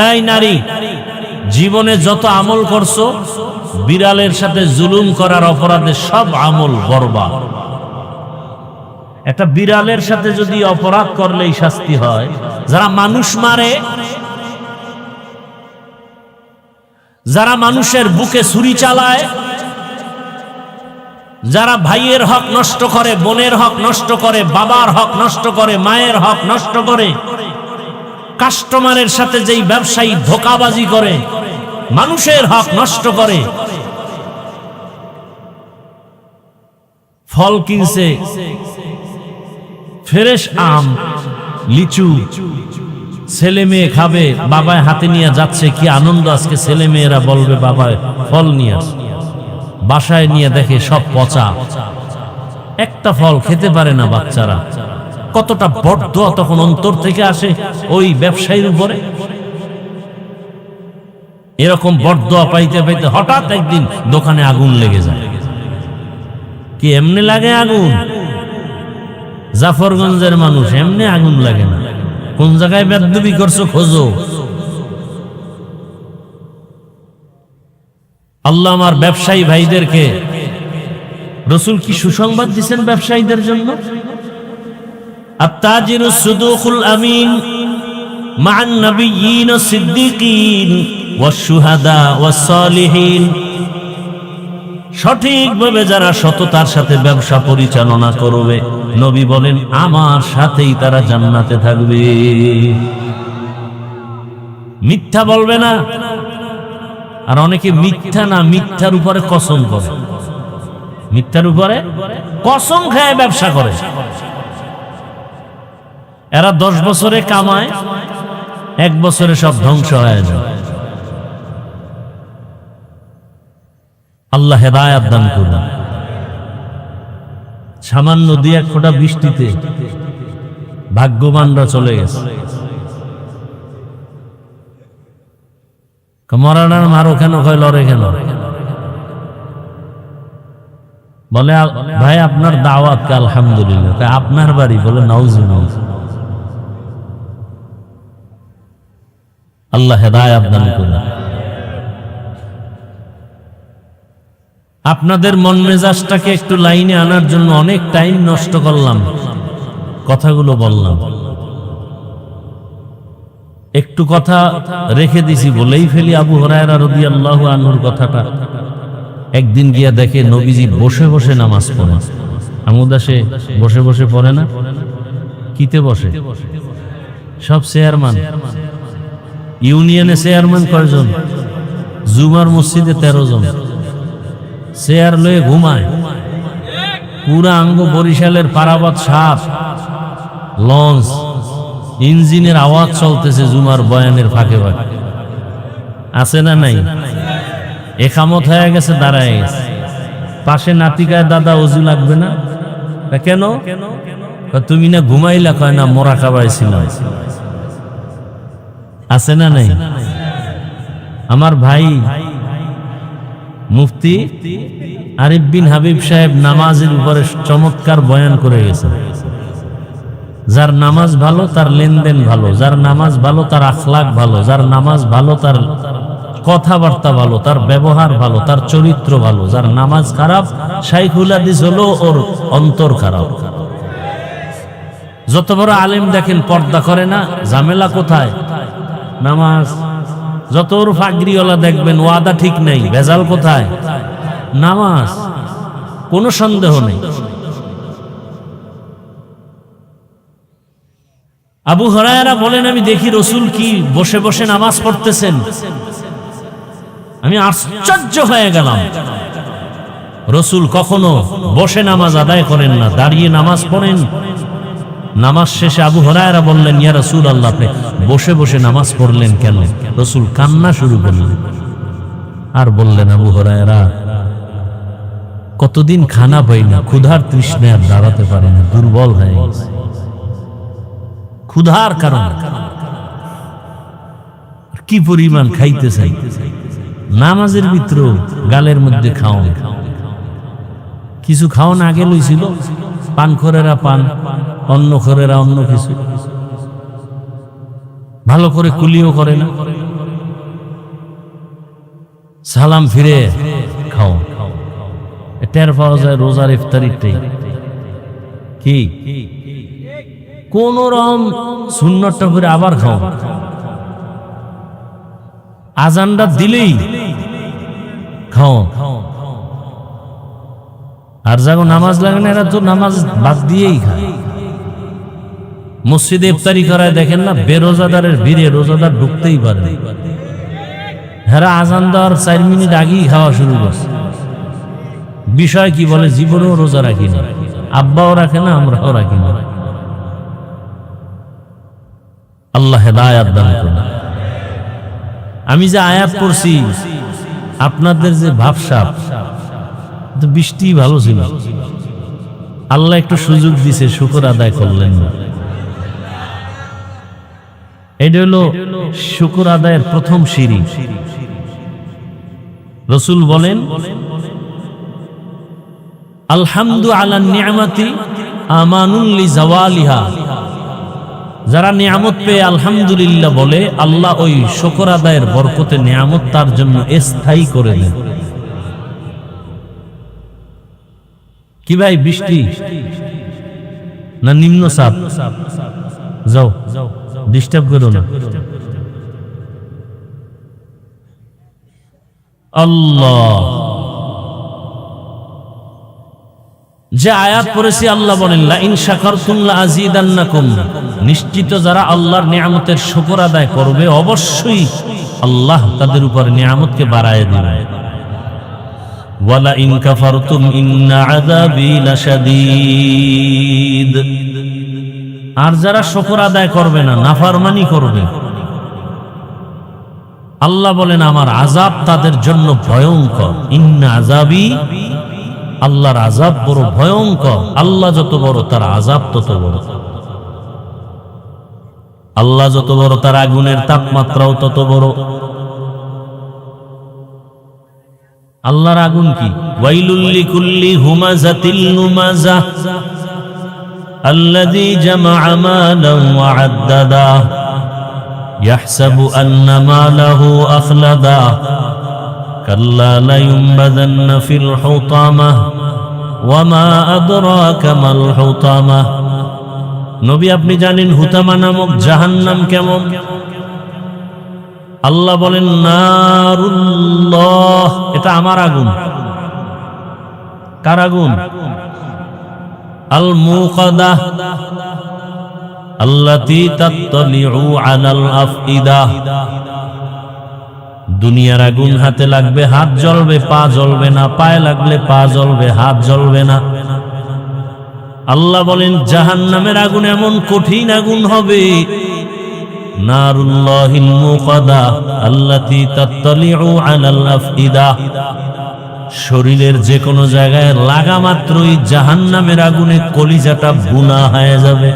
এই নারী, জীবনে যত আমল করছো, বিড়ালের সাথে জুলুম করার অপরাধে সব আমল বরবাদ। একটা বিড়ালের সাথে যদি অপরাধ করলেই শাস্তি হয়, যারা মানুষ মারে, যারা মানুষের বুকে ছুরি চালায়, যারা ভাইয়ের হক নষ্ট করে, বোনের হক নষ্ট করে, বাবার হক নষ্ট করে, মায়ের হক নষ্ট করে, কাস্টমারের সাথে যেই ব্যবসায়ী ধোঁকাবাজি করে, মানুষের হক নষ্ট করে, ফল কিনছে, ফ্রেশ আম, লিচু, ছেলে মেয়ে খাবে, বাবায় হাতে নিয়ে যাচ্ছে, কি আনন্দ আজকে, ছেলে মেয়েরা বলবে বাবায় ফল নিয়ে আস। বাসায় নিয়ে দেখে সব পচা, একটা ফল খেতে পারে না বাচ্চারা। কতটা বরদোয়া তখন অন্তর থেকে আসে ওই ব্যবসায়ীর উপরে। এরকম বরদোয়া পাইতে পাইতে হঠাৎ একদিন দোকানে আগুন লেগে যায়। কি এমনি লাগে আগুন? জাফরগঞ্জের মানুষ, এমনি আগুন লাগে না। কোন জায়গায় বেদবি করছো খোঁজো। আল্লাহ আমার ব্যবসায়ী ভাইদেরকে, রসুল কি সুসংবাদ দিচ্ছেন ব্যবসায়ীদের জন্য? আত-তাজিরু সুদুকুল আমিন মা'আন নাবিয়্যিন ওয়াস-সিদ্দীকিন ওয়াশ-শুহাদা ওয়াস-সালিহিন। সঠিকভাবে যারা সততার সাথে ব্যবসা পরিচালনা করবে, নবী বলেন আমার সাথেই তারা জান্নাতে থাকবে। মিথ্যা বলবে না। আর অনেকে মিথ্যা না, মিথ্যার উপরে কসম করে, মিথ্যার উপরে কসম খায় ব্যবসা করে। এরা 10 বছরে কামায়, 1 বছরে সব ধ্বংস হয়ে যায়। আল্লাহ হেদায়েত দান করুন। সামান্য 2-1 ফোঁটা বৃষ্টিতে ভাগ্যবানরা চলে গেছে। মরানার মারো কেন, কয় লড়ে কেন? বলে ভাই আপনার দাওয়াত, আলহামদুলিল্লাহ। আপনার বাড়ি? বলে নাউজুবিল্লাহ। আল্লাহ হেদায়েত দান করুন। আপনাদের মন মেজাজটাকে একটু লাইনে আনার জন্য অনেক টাইম নষ্ট করলাম, কথাগুলো বললাম, একটু কথা রেখে দিছি বলেই ফেলি। আবু হুরায়রা রাদিয়াল্লাহু আনহুর কথাটা, একদিন গিয়া দেখে নবীজি বসে বসে নামাজ পড়ে। আমুদাসে বসে বসে পড়ে না, কিতে বসে? সব চেয়ারম্যান, ইউনিয়নে চেয়ারম্যান কয়জন? জুমার মসজিদে 13 জন চেয়ার লয়ে ঘুমায়। পুরা আঙ্গ বরিশালের পারাবাদ সাপ লঞ্চ ইঞ্জিনের আওয়াজ চলতেছে জুমার বয়ানের ফাঁকে ফাঁকে, আছে না নাই? একামত হয়ে গেছে, দাঁড়ায় গেছে। পাশে নাতিকায়, দাদা ওযু লাগবে না? কেন? তুমি না ঘুমাইলা? কয় না, মোরাকাবায় ছিলাম। আছে না নাই? আমার ভাই মুফতি আরিফ বিন হাবিব সাহেব নামাজের উপরে চমৎকার বয়ান করে গেছে। যার নামাজ ভালো তার লেনদেন ভালো, যার নামাজ ভালো তার আখলাক ভালো, যার নামাজ ভালো তার কথাবার্তা ভালো, তার ব্যবহার ভালো, তার চরিত্র ভালো। যার নামাজ খারাপ, শাইখুল হাদিস হলো ওর অন্তর খারাপ। যত বড় আলেম দেখেন পর্দা করে না, ঝামেলা কোথায়? নামাজ। যত ওর ফাগরিওয়ালা দেখবেন ওয়াদা ঠিক নেই, ভেজাল কোথায়? নামাজ। কোনো সন্দেহ নেই। আবু হুরায়রা বলেন, আমি দেখি রাসূল কি বসে বসে নামাজ পড়তেছেন। আমি আশ্চর্য হয়ে গেলাম। রাসূল কখনো বসে নামাজ আদায় করেন না, দাঁড়িয়ে নামাজ পড়েন। নামাজ শেষে আবু হুরায়রা বললেন, ইয়া রাসূলুল্লাহ, আপনি বসে বসে নামাজ পড়লেন কেন? রাসূল কান্না শুরু করলেন আর বললেন, আবু হুরায়রা, কতদিন খানা পাই না, ক্ষুধার তৃষ্ণায় আর দাঁড়াতে পারি না, দুর্বল হয়ে গেছে ক্ষুধার কারণে। কি পরিমাণ খাইতে চাই, নামাজের ভিতর গালের মধ্যে খাওন। কিছু খাওন আগে লইছিল, পান খোরেরা পান, অন্য খোরেরা অন্য কিছু, ভালো করে কুলিও করে না। সালাম ফিরে খাও, টের পাওয়া যায় রোজার ইফতারিটাই কি কোন রকম সুন্নতটা করে আবার খাও। আজানটা দিলেই খাও। আর যাগো নামাজ লাগে না, এরা তো নামাজ বাদ দিয়েই খায়। মসজিদে ইফতারি করায় দেখেন না, বেরোজাদারের ভিড়ে রোজাদার ঢুকতেই পারে না। হেরা আজান দেওয়ার 4 মিনিট আগেই খাওয়া শুরু করছে। বিষয় কি বলে, জীবনেও রোজা রাখি না, আব্বাও রাখে না, আমরাও রাখি না। আল্লাহ হেদায়েত দান করুন। আমি যে আয়াত পড়ছি, আপনাদের যে ভাবসাব, তো বৃষ্টি ভালো ছিল, আল্লাহ একটু সুযোগ দিছে, শুকর আদায় করলেন না। এটা হলো শুকর আদায়ের প্রথম সিঁড়ি। রাসূল বলেন, আলহামদু আলা নিয়ামাতি আমানুন লি জাওয়ালিহা। যারা নিয়ামত পেয়ে আলহামদুলিল্লাহ বলে, আল্লাহ ওই শুকর আদায়ের বরকতে নিয়ামত তার জন্য স্থায়ী করে দেন। কি ভাই, বৃষ্টি না নিম্নচাপ? যাও, ডিস্টার্ব করো না। আল্লাহ যে আয়াত পড়েছি, আল্লাহ বলেন, লা ইন শাকারতুম লা আযীদান্নাকুম। নিশ্চিত যারা আল্লাহর নিয়ামতের শুকর আদায় করবে, অবশ্যই আল্লাহ তাদের উপর নিয়ামতকে বাড়ায় দিবেন। ওয়ালা ইন কাফারতুম ইন্না আযাবি লাশাদীদ। আর যারা শুকর আদায় করবে না, নাফরমানি করবে, আল্লাহ বলেন আমার আযাব তাদের জন্য ভয়ঙ্কর। ইন্না আযাবি, আল্লাহর আযাব বড় ভয়ঙ্কর। আল্লাহ যত বড়, তার আযাব তত বড়। আল্লাহ যত বড়, তার আগুনের তাপমাত্রাও তত বড়। আল্লাহর আগুন কি? ওয়াইলুল লিকুল্লি হুমাযাতিল লুমাযা আল্লাযী জামাআ মালান ওয়া আদ্দাদা ইয়াহসাবু আন্না মালাহু আখলাদা কাল্লা লা ইউমবাদান্না ফিল হুতামাহ ওয়া মা আদরাকা মাল হুতামাহ। নবী আপনি জানেন হুতামা নামক জাহান্নাম কেমন? আল্লাহ বলেন নারুল্লাহ, এটা আমার আগুন। কার আগুন? আল মুকাদাহ আল্লাতী তাত্তালিউ আলাল আফইদাহ। দুনিয়ার আগুন হাতে লাগবে হাত জ্বলবে, পা জ্বলবে না, পায়ে লাগলে পা জ্বলবে, হাত জ্বলবে না। আল্লাহ বলেন জাহান্নামের আগুন এমন কঠিন আগুন হবে, নারুল্লাহিল মুকাদাহ আল্লাতী তাত্তালিউ আলাল আফইদাহ। শরীরের যে কোনো জায়গায় লাগা মাত্রই জাহান্নামের আগুনে কলিজাটা ভুনা হয়ে যাবে।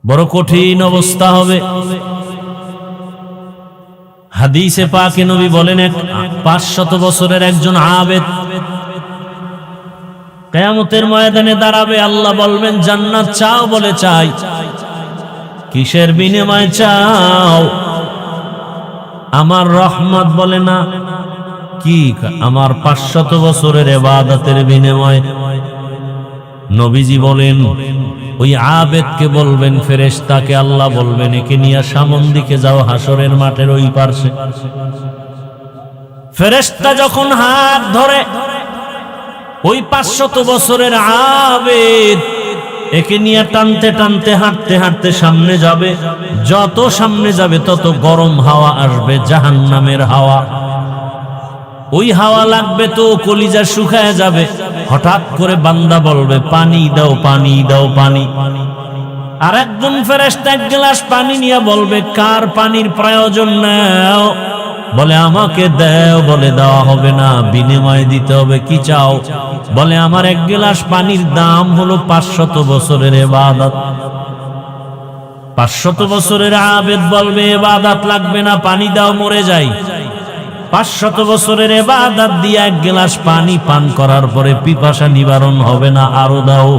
বড় কঠিন অবস্থা হবে। হাদিসে পাকে নবী বলেন 500 বছরের একজন আবেদ কিয়ামতের ময়দানে দাঁড়াবে। আল্লাহ বলবেন জান্নাত চাও? বলে চাই। কিসের বিনিময়ে চাও? আমার রহমত। বলে না। কি? আমার 500 বছরের ইবাদতের বিনিময়ে। নবীজি বলেন ওই আবেদকে বলবেন, ফেরেশতাকে আল্লাহ বলবেন একে নিয়ে সামন দিকে যাও, হাসরের মাঠের ওই পাশে। ফেরেশতা যখন হাত ধরে ওই 500 বছরের আবেদ একে নিয়ে টানতে টানতে হাঁটতে হাঁটতে সামনে যাবে, যত সামনে যাবে তত গরম হাওয়া আসবে, জাহান্নামের হাওয়া। ওই হাওয়া লাগবে তো কলিজা শুকায় যাবে। হঠাৎ করে বান্দা বলবে পানি দাও, পানি দাও, পানি। আর একজন ফেরেশতা এক গ্লাস পানি নিয়ে বলবে কার পানির প্রয়োজন নাও? বলে আমাকে দাও। বলে দেওয়া হবে না, বিনিময় দিতে হবে। কি চাও? বলে আমার এক গ্লাস পানির দাম হলো 500 বছরের ইবাদত। 500 বছরের আবেদ বলবে ইবাদত লাগবে না, পানি দাও, মরে যাই। 500 বছরের ইবাদত দিয়ে এক গ্লাস পানি পান করার পরে পিপাসা নিবারণ হবে না, আরো দাও।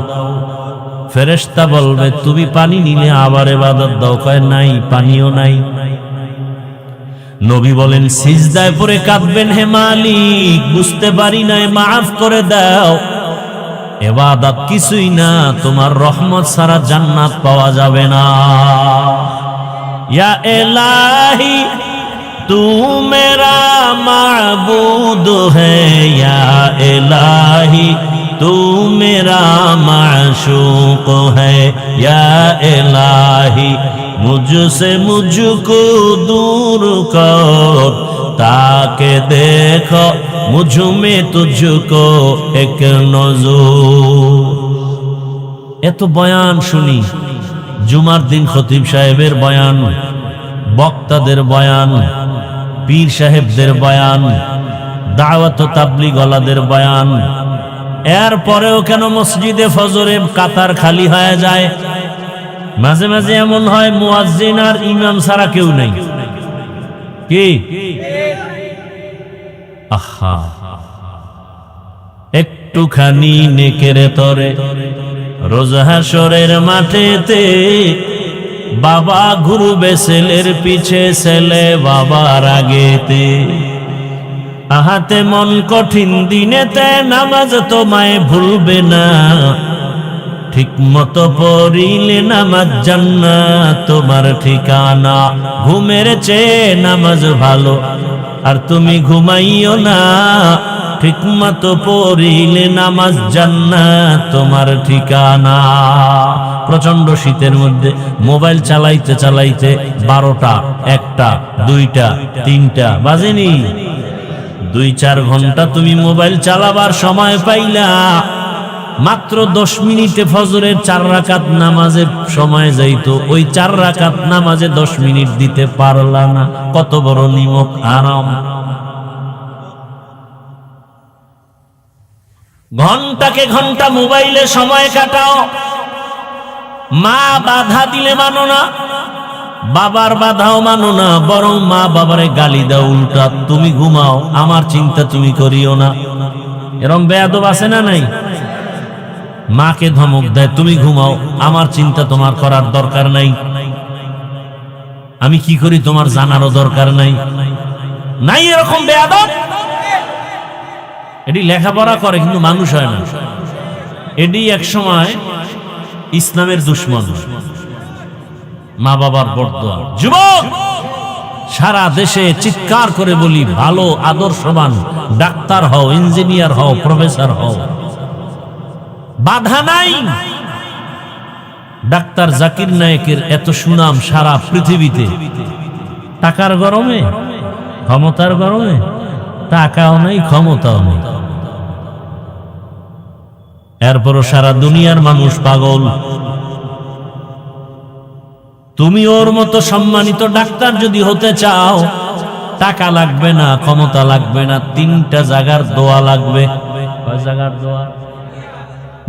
ফেরেশতা বলবে তুমি পানি নিলে আবার ইবাদত দাও। কয় নাই, পানিও নাই। নবী বলেন সিজদায় পড়ে কাঁদবেন, হে মালিক বুঝতে পারি নাই, মাফ করে দাও। ইবাদত কিছুই না, তোমার রহমত ছাড়া জান্নাত পাওয়া যাবে না। ইয়া ইলাহি तू मेरा माबूद है, या इलाही तू मेरा माशूक है, या इलाही मुझसे मुझको दूर कर, ताके देखो मुझ में तुझको एक नजूर। এত বয়ান শুনি, জুমার দিন খতিব সাহেবের বয়ান, বক্তাদের বয়ান, পীর সাহেবদের বয়ান, দাওয়াত ও তাবলীগ ওয়ালাদের বয়ান। এরপরেও কেন মসজিদে ফজরে কাতার খালি হয়ে যায়? মাঝে মাঝে এমন হয় মুয়াজ্জিন আর ইমাম ছাড়া কেউ নেই। কি? আহা, একটুখানি নেকেরে তরে রোজ হাসরের মাঠেতে বাবা ঘুরবে ছেলের পিছে, ছেলে বাবার আগেতে। আহাতে মন কঠিন দিনেতে নামাজ তোমায় ভুলবে না, ঠিক মতো পড়িলে নামাজ জান্নাত তোমার ঠিকানা। ঘুমের চেয়ে নামাজ ভালো, আর তুমি ঘুমাইও না, ঠিক মতো পড়িলে নামাজ জান্নাত তোমার ঠিকানা। প্রচন্ড শীতের মধ্যে মোবাইল চালাইতে চালাইতে 12টা, 1টা, 2টা, 3টা বাজেনি, 2-4 ঘন্টা তুমি মোবাইল চালাবার সময় পাইলা, মাত্র 10 মিনিটে ফজরের 4 রাকাত নামাজের সময় যাইতো, ওই 4 রাকাত নামাজে 10 মিনিট দিতে পারলা না। কত বড় নিমক আরাম। ঘন্টাকে ঘন্টা মোবাইলে সময় কাটাও, মা বাধা দিলে মানো না, বাবার বাধাও মানো না, বরং মা বাবারে গালি দাও উল্টা। তুমি ঘুমাও, আমার চিন্তা তুমি করিও না। এরকম বেয়াদব আছে না নাই? মাকে ধমক দেয় তুমি ঘুমাও, আমার চিন্তা তোমার করার দরকার নাই। আমি কি করি তোমার জানারও দরকার নাই। নাই এরকম বেয়াদব? এটি লেখাপড়া করে কিন্তু মানুষ হয় না। এটি এক সময় ইসলামের দুশ্মন, মা বাবার বরদোয়া। যুবক, সারা দেশে চিৎকার করে বলি, ভালো আদর্শবান ডাক্তার হও, ইঞ্জিনিয়ার হও, প্রফেসর হও, বাধা নাই। ডাক্তার জাকির নায়েকের এত সুনাম সারা পৃথিবীতে, টাকার গরমে, ক্ষমতার গরমে? টাকাও নেই, ক্ষমতাও নেই, এরপরও সারা দুনিয়ার মানুষ পাগল। তুমি ওর মতো সম্মানিত ডাক্তার যদি হতে চাও, টাকা লাগবে না, ক্ষমতা লাগবে না, 3টা জায়গার দোয়া লাগবে। কয় জায়গার দোয়া?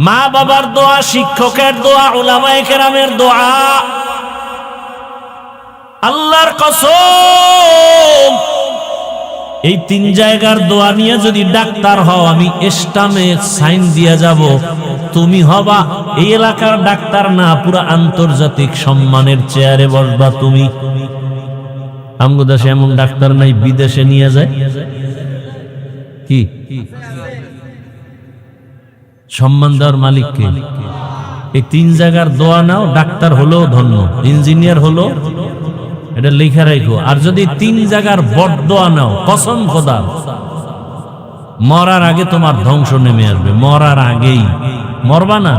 মা বাবার দোয়া, শিক্ষকের দোয়া, উলামায়ে কেরামের দোয়া। আল্লাহর কসম, এই 3 জায়গার দোয়া নিয়ে যদি ডাক্তার হও, আমি স্টামে সাইন দিয়ে যাব, তুমি হবা এই এলাকার ডাক্তার না, পুরো আন্তর্জাতিক সম্মানের চেয়ারে বসবা তুমি। আমগো দেশে এমন ডাক্তার নাই, বিদেশে নিয়ে যায়। কি সম্মান দেওয়ার মালিক কে? এই 3 জায়গার দোয়া নাও, ডাক্তার হলো ধন্য, ইঞ্জিনিয়ার হলো, এটা লেখা রাখো। আর যদি 3 জায়গার বদদোয়া নাও, কসম খোদা, মরার আগে তোমার ধ্বংস নেমে আসবে। মরার আগেই, মরবা না,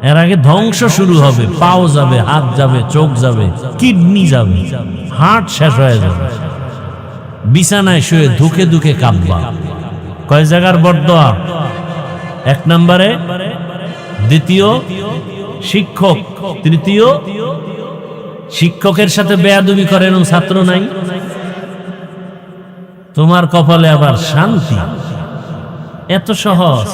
এর আগে ধ্বংস শুরু হবে। পাও যাবে, হাত যাবে, চোখ যাবে, কিডনি যাবে, হার্ট শেষ হয়ে যাবে, বিছানায় শুয়ে ধুকে ধুকে কাঁদবা। কয় জায়গার বদদোয়া? 1 নম্বরে, দ্বিতীয় শিক্ষক, তৃতীয় শিক্ষকের সাথে বেয়াদবি করেন ছাত্র নাই, তোমার কপালে আবার শান্তি। এত সহজ।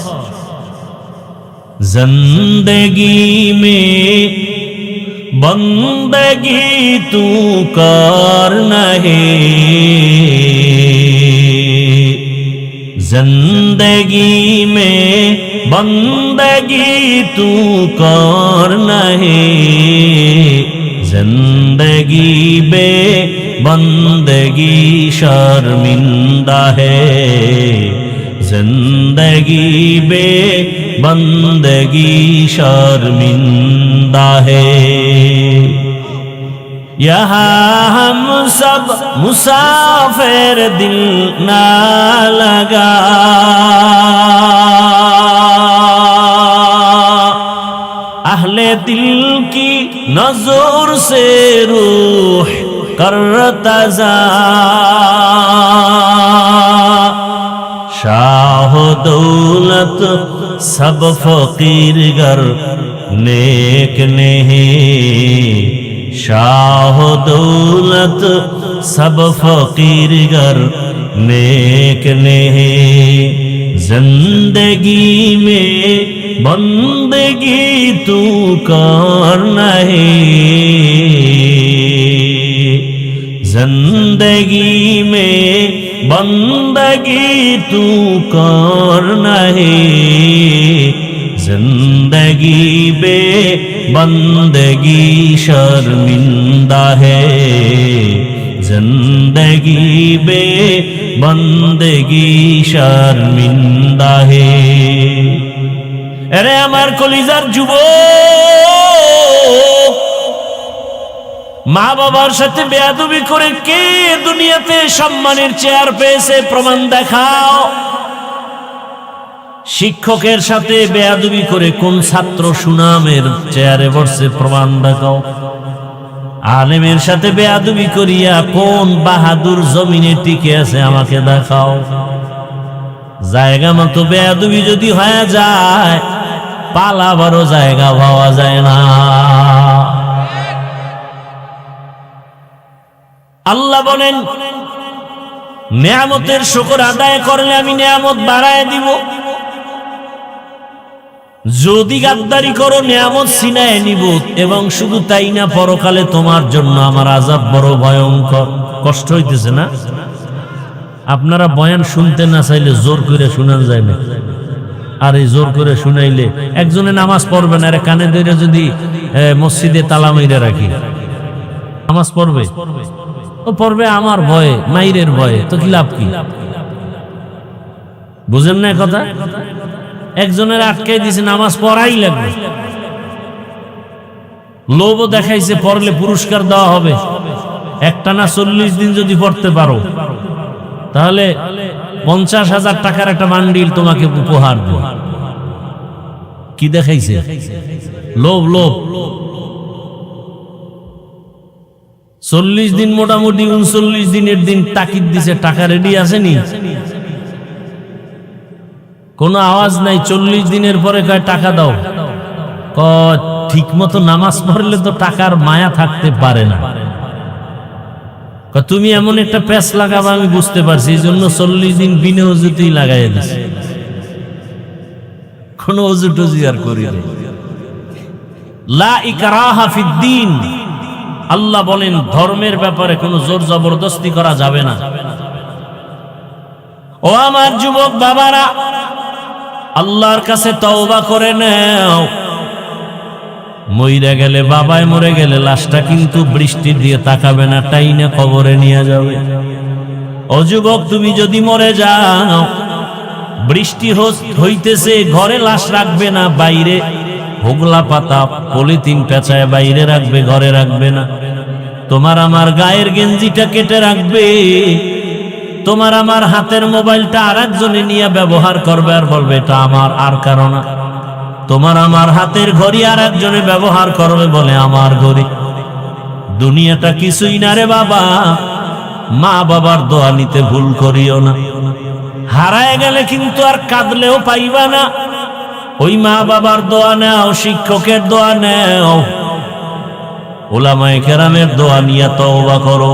জিন্দেগি মে বন্দগি তু করনা হে, जिंदगी में बंदगी तू करना है, जिंदगी बे बंदगी शर्मिंदा है, जिंदगी बे बंदगी शर्मिंदा है। यहाँ हम सब मुसाफिर, दिल ना लगा, अहले दिल की नजर से रूह करता जा, शाह दौलत सब फकीर गर नेक नहीं, शाह दौलत सब फकीर गर नेक नहीं, जिंदगी में बंदगी तू करना है, जिंदगी में बंदगी तू करना है, जिंदगी बे बंदगी शर्मिंदा है, जिंदगी बे बंदगी शर्मिंदा है। अरे আমার কলিজার যুবক, মা বাবার সাথে বেয়াদবি করে কে দুনিয়াতে সম্মানের চেয়ার পেয়েছে? প্রমাণ দেখাও। শিক্ষকের সাথে বেয়াদবি করে কোন ছাত্র সুনামের চেয়ারে বসছে? প্রমাণ দেখাও। আলেমের সাথে বেয়াদবি করিয়া কোন বাহাদুর জমিনে টিকে আছে? আমাকে দেখাও। জায়গা মতো বেয়াদবি যদি হয়ে যায়, পালাবারও জায়গা পাওয়া যায় না। আল্লাহ বলেন, নেয়ামতের শুকর আদায় করলে আমি নেয়ামত বাড়ায় দিব, যদি গাদ্দারি করো নেয়ামত ছিনায় নিব। এবং শুধু তাই না, পরকালে তোমার জন্য আমার আযাব বড় ভয়ঙ্কর। কষ্ট হইতেছে না? আপনারা বয়ান শুনতে না চাইলে জোর করে শোনান যায় না, আর এই জোর করে শুনাইলে একজনে নামাজ পড়বে না, আরে কানে ধরে যদি মসজিদে তালা মাইরা রাখি, নামাজ পড়বে, ও পড়বে আমার ভয়ে, মাইরের ভয়ে, তো কি লাভ কি? বুঝেন না কথা? একজনের আটকে দিছে নামাজ পড়াই লাগবে, লোভও দেখাইছে পড়লে পুরস্কার দেওয়া হবে, একটানা 40 দিন যদি পড়তে পারো তাহলে 50,000 টাকার একটা বান্ডিল তোমাকে উপহার দেব। কি দেখাইছে? লোভ। লোভ। 40 দিন মোটামুটি 39 দিনের দিন তাকিদ দিছে, টাকা রেডি আসেনি, কোনো আওয়াজ নাই। 40 দিনের পরে কয় টাকা দাও, ঠিক মতো নামাজ পড়লে তো টাকার মায়া থাকতে পারে না। তুমি এমন একটা প্যাচ লাগাবা আমি বুঝতে পারছি, এই জন্য 40 দিন বিনা ওযুতেই লাগাইয়া দিছে, কোন ওযু টুজি আর করি না। লা ইকরাহা ফিদ্দীন, আল্লাহ বলেন ধর্মের ব্যাপারে কোনো জোর জবরদস্তি করা যাবে না। ও আমার যুবক বাবারা, আল্লাহর কাছে তওবা করে নাও। মইরা গেলে, বাবায় মরে গেলে লাশটা কিন্তু বৃষ্টি দিয়ে তাকাবে না, টাইনা কবরে নিয়ে যাবে। ও যুবক, তুমি যদি মরে যাও, বৃষ্টি হইতেছে, ঘরে লাশ রাখবে না, বাইরে হোগলা পাতা পলিথিন পেঁচায় বাইরে রাখবে, ঘরে রাখবে না। তোমার আমার গায়ের গেঞ্জিটা কেটে রাখবে, তোমার আমার হাতের মোবাইলটা আর একজনে নিয়ে ব্যবহার করবে আর বলবে এটা আমার, আর কারো না। তোমার আমার হাতের ঘড়ি আর একজনে ব্যবহার করবে, বলে আমার ঘড়ি। দুনিয়াটা কিছুই না রে বাবা, মা বাবার দোয়া নিতে ভুল করিও না। হারায় গেলে কিন্তু আর কাঁদলেও পাইবা না, ওই মা বাবার দোয়া নাও, শিক্ষকের দোয়া নাও, উলামায়ে কেরামের দোয়া নিয়ে তওবা করো।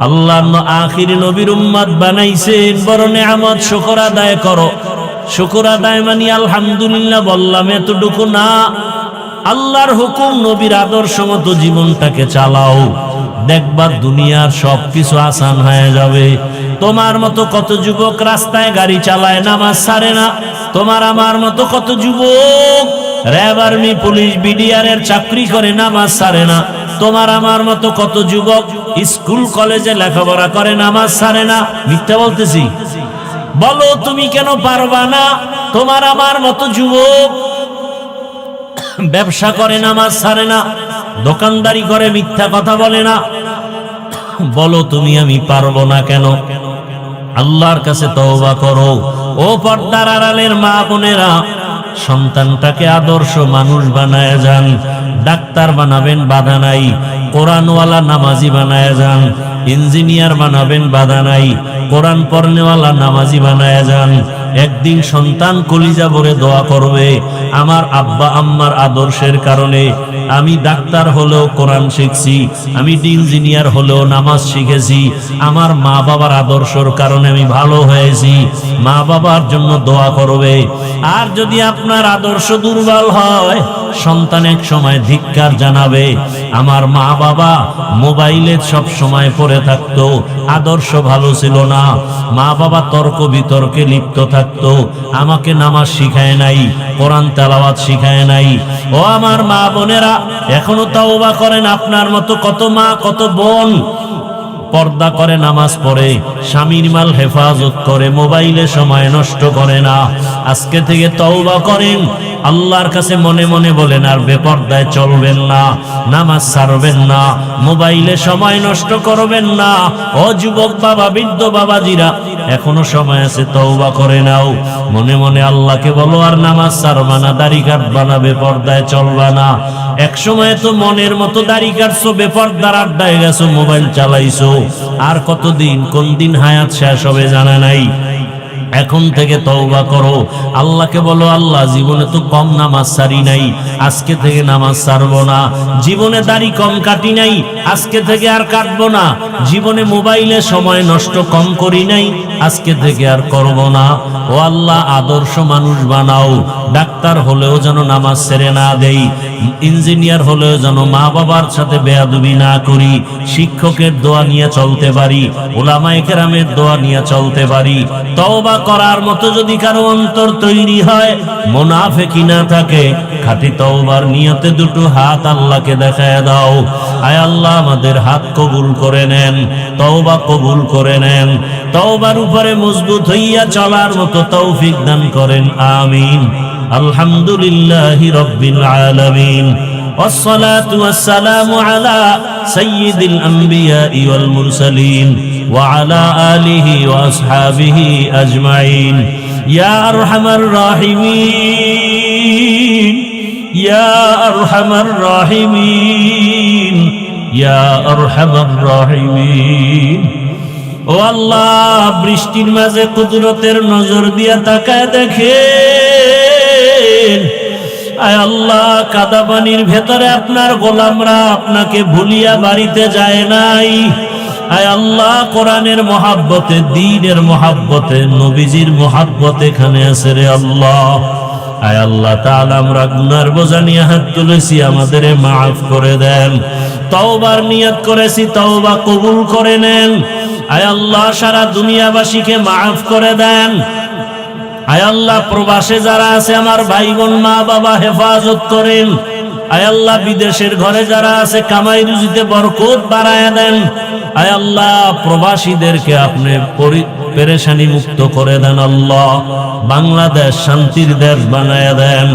আল্লাহ আখির নবীর উম্মত বানাইছেন, বড় নেয়ামত, শুকর আদায় করো। শুকর আদায় মানি আলহামদুলিল্লাহ বললাম, এতটুকু না, আল্লাহর হুকুম নবীর আদর্শ মতো জীবনটাকে চালাও, দেখবা দুনিয়ার সবকিছু আসান হয়ে যাবে। তোমার মতো কত যুবক রাস্তায় গাড়ি চালায়, নামাজ ছাড়ে না। তোমার আমার মতো কত যুবক র্যাব, আর্মি, পুলিশ, বিডিআর এর চাকরি করে, নামাজ ছাড়ে না। তোমার আমার মতো কত যুবক স্কুল কলেজে লেখাপড়া করে, নামাজ ছাড়ে না। মিথ্যা বলতেছি? বলো তুমি কেন পারবা না? তোমার আমার মতো যুবক ব্যবসা করে, নামাজ ছাড়ে না, দোকানদারি করে, মিথ্যা কথা বলে না। বলো তুমি আমি পারবো না কেন? আল্লাহর কাছে তওবা করো। ও পর্দার আড়ালের মা বোনেরা, সন্তানটাকে আদর্শ মানুষ বানায় যান। ডাক্তার বানাবেন, বাধা নাই। কোরআনওয়ালা নামাজি বানায় যান। ইঞ্জিনিয়ার বানাবেন, বাধা নাই। কোরআন পড়নেওয়ালা নামাজি বানায় যান। একদিন সন্তান কলিজা ভরে দোয়া করবে, আমার আব্বা আম্মার আদর্শের কারণে আমি ডাক্তার হলেও কোরআন শিখছি, আমি ইঞ্জিনিয়ার হলেও নামাজ শিখেছি, আমার মা বাবার আদর্শের কারণে আমি ভালো হয়েছি। মা বাবার জন্য দোয়া করবে। আর যদি আপনার আদর্শ দুর্বল হয়, সন্তান এক সময় ধিক্কার জানাবে, আমার মা বাবা মোবাইলে সব সময় পড়ে থাকতো, আদর্শ ভালো ছিল না, মা বাবা তর্ক বিতর্কে লিপ্ত থাকতো, আমাকে নামাজ শিখায় নাই, কোরআন তেলাওয়াত শিখায় নাই। ও আমার মা বোনেরা, এখনো তওবা করেন। আপনার মতো কত মা, কত বোন পর্দা করে, নামাজ পড়ে, স্বামীর মাল হেফাজত করে, মোবাইলে সময় নষ্ট করে না। আজকে থেকে তওবা করেন, আল্লাহর কাছে মনে মনে বলেন আর বেপর্দায় চলবেন না, নামাজ ছাড়বেন না, মোবাইলে সময় নষ্ট করবেন না। ও যুবক বাবা, বৃদ্ধ বাবাজিরা, এখনো সময় আছে, তওবা করে নাও। মনে মনে আল্লাহকে বলো আর নামাজ ছাড়বা না, দাড়ি কাটবা না, বেপর্দায় চলবা না। এক সময় তো মনের মতো দাড়ি কাটছো, বেপর্দার আড্ডায় গেছো, মোবাইল চালাইছো। আর কতদিন, কোন দিন হায়াত শেষ হবে জানা নাই। এখন থেকে তওবা করো। আল্লাহকে বলো, আল্লাহ জীবনে তো কম নামাজ ছাড়ি নাই, আজকে থেকে নামাজ ছাড়বো না। জীবনে দাড়ি কম কাটি নাই, আজকে থেকে আর কাটবো না। জীবনে মোবাইলে সময় নষ্ট কম করি নাই, আজকে থেকে আর করব না। ও আল্লাহ, আদর্শ মানুষ বানাও। ডাক্তার হলেও যেন নামাজ ছেড়ে না দেই, ইঞ্জিনিয়ার হলেও যেন মা বাবার সাথে বেয়াদবি না করি, শিক্ষকের দোয়া নিয়ে চলতে পারি, উলামায়ে কেরামের দোয়া নিয়ে চলতে পারি। তওবা করার মতো যদি কারো অন্তর তৈরি হয়, মুনাফিকি না থাকে, খাঁটি তওবার নিয়তে দুটো হাত আল্লাহকে দেখায় দাও। আয় আল্লাহ আমাদের হাত কবুল করে নেন, তওবা কবুল করে নেন, তওবার উপরে মজবুত হইয়া চলার মতো তৌফিক দান করেন, আমিন। আলহামদুলিল্লাহি রাব্বিল আলামিন। والصلاة والسلام على سيد الأنبياء والمرسلين وعلى آله وأصحابه أجمعين يا أرحم الراحمين يا أرحم الراحمين يا أرحم الراحمين ও আল্লাহ, বৃষ্টির মাঝে কুদরতের নজর দিয়া তাকায় দেখেন, আয় আল্লাহ, কাদা পানির ভেতরে আপনার গোলামরা আপনাকে ভুলিয়া বাড়িতে যায় নাই। আয় আল্লাহ, কোরআনের মহাব্বতে, দ্বীনের মহাব্বতে, নবীজির মহাব্বতে এখানে আছে রে আল্লাহ। আয় আল্লাহ তাআলা, আমরা গুনার বোঝা নিয়ে হাত তুলেছি, আমাদের মাফ করে দেন। তওবার নিয়ত করেছি, তওবা কবুল করে নেন। আয় আল্লাহ, সারা দুনিয়াবাসীকে মাফ করে দেন। আয় আল্লাহ, প্রবাসে যারা আছে আমার ভাই বোন মা বাবা হেফাজত করেন। আয় আল্লাহ, বিদেশের ঘরে যারা আছে কামাই রুজিতে বরকত বাড়ায়া দেন। আয় আল্লাহ, প্রবাসীদেরকে আপনি পেরেশানি মুক্ত করে দেন। আল্লাহ, বাংলাদেশ শান্তির দেশ বানায়া দেন।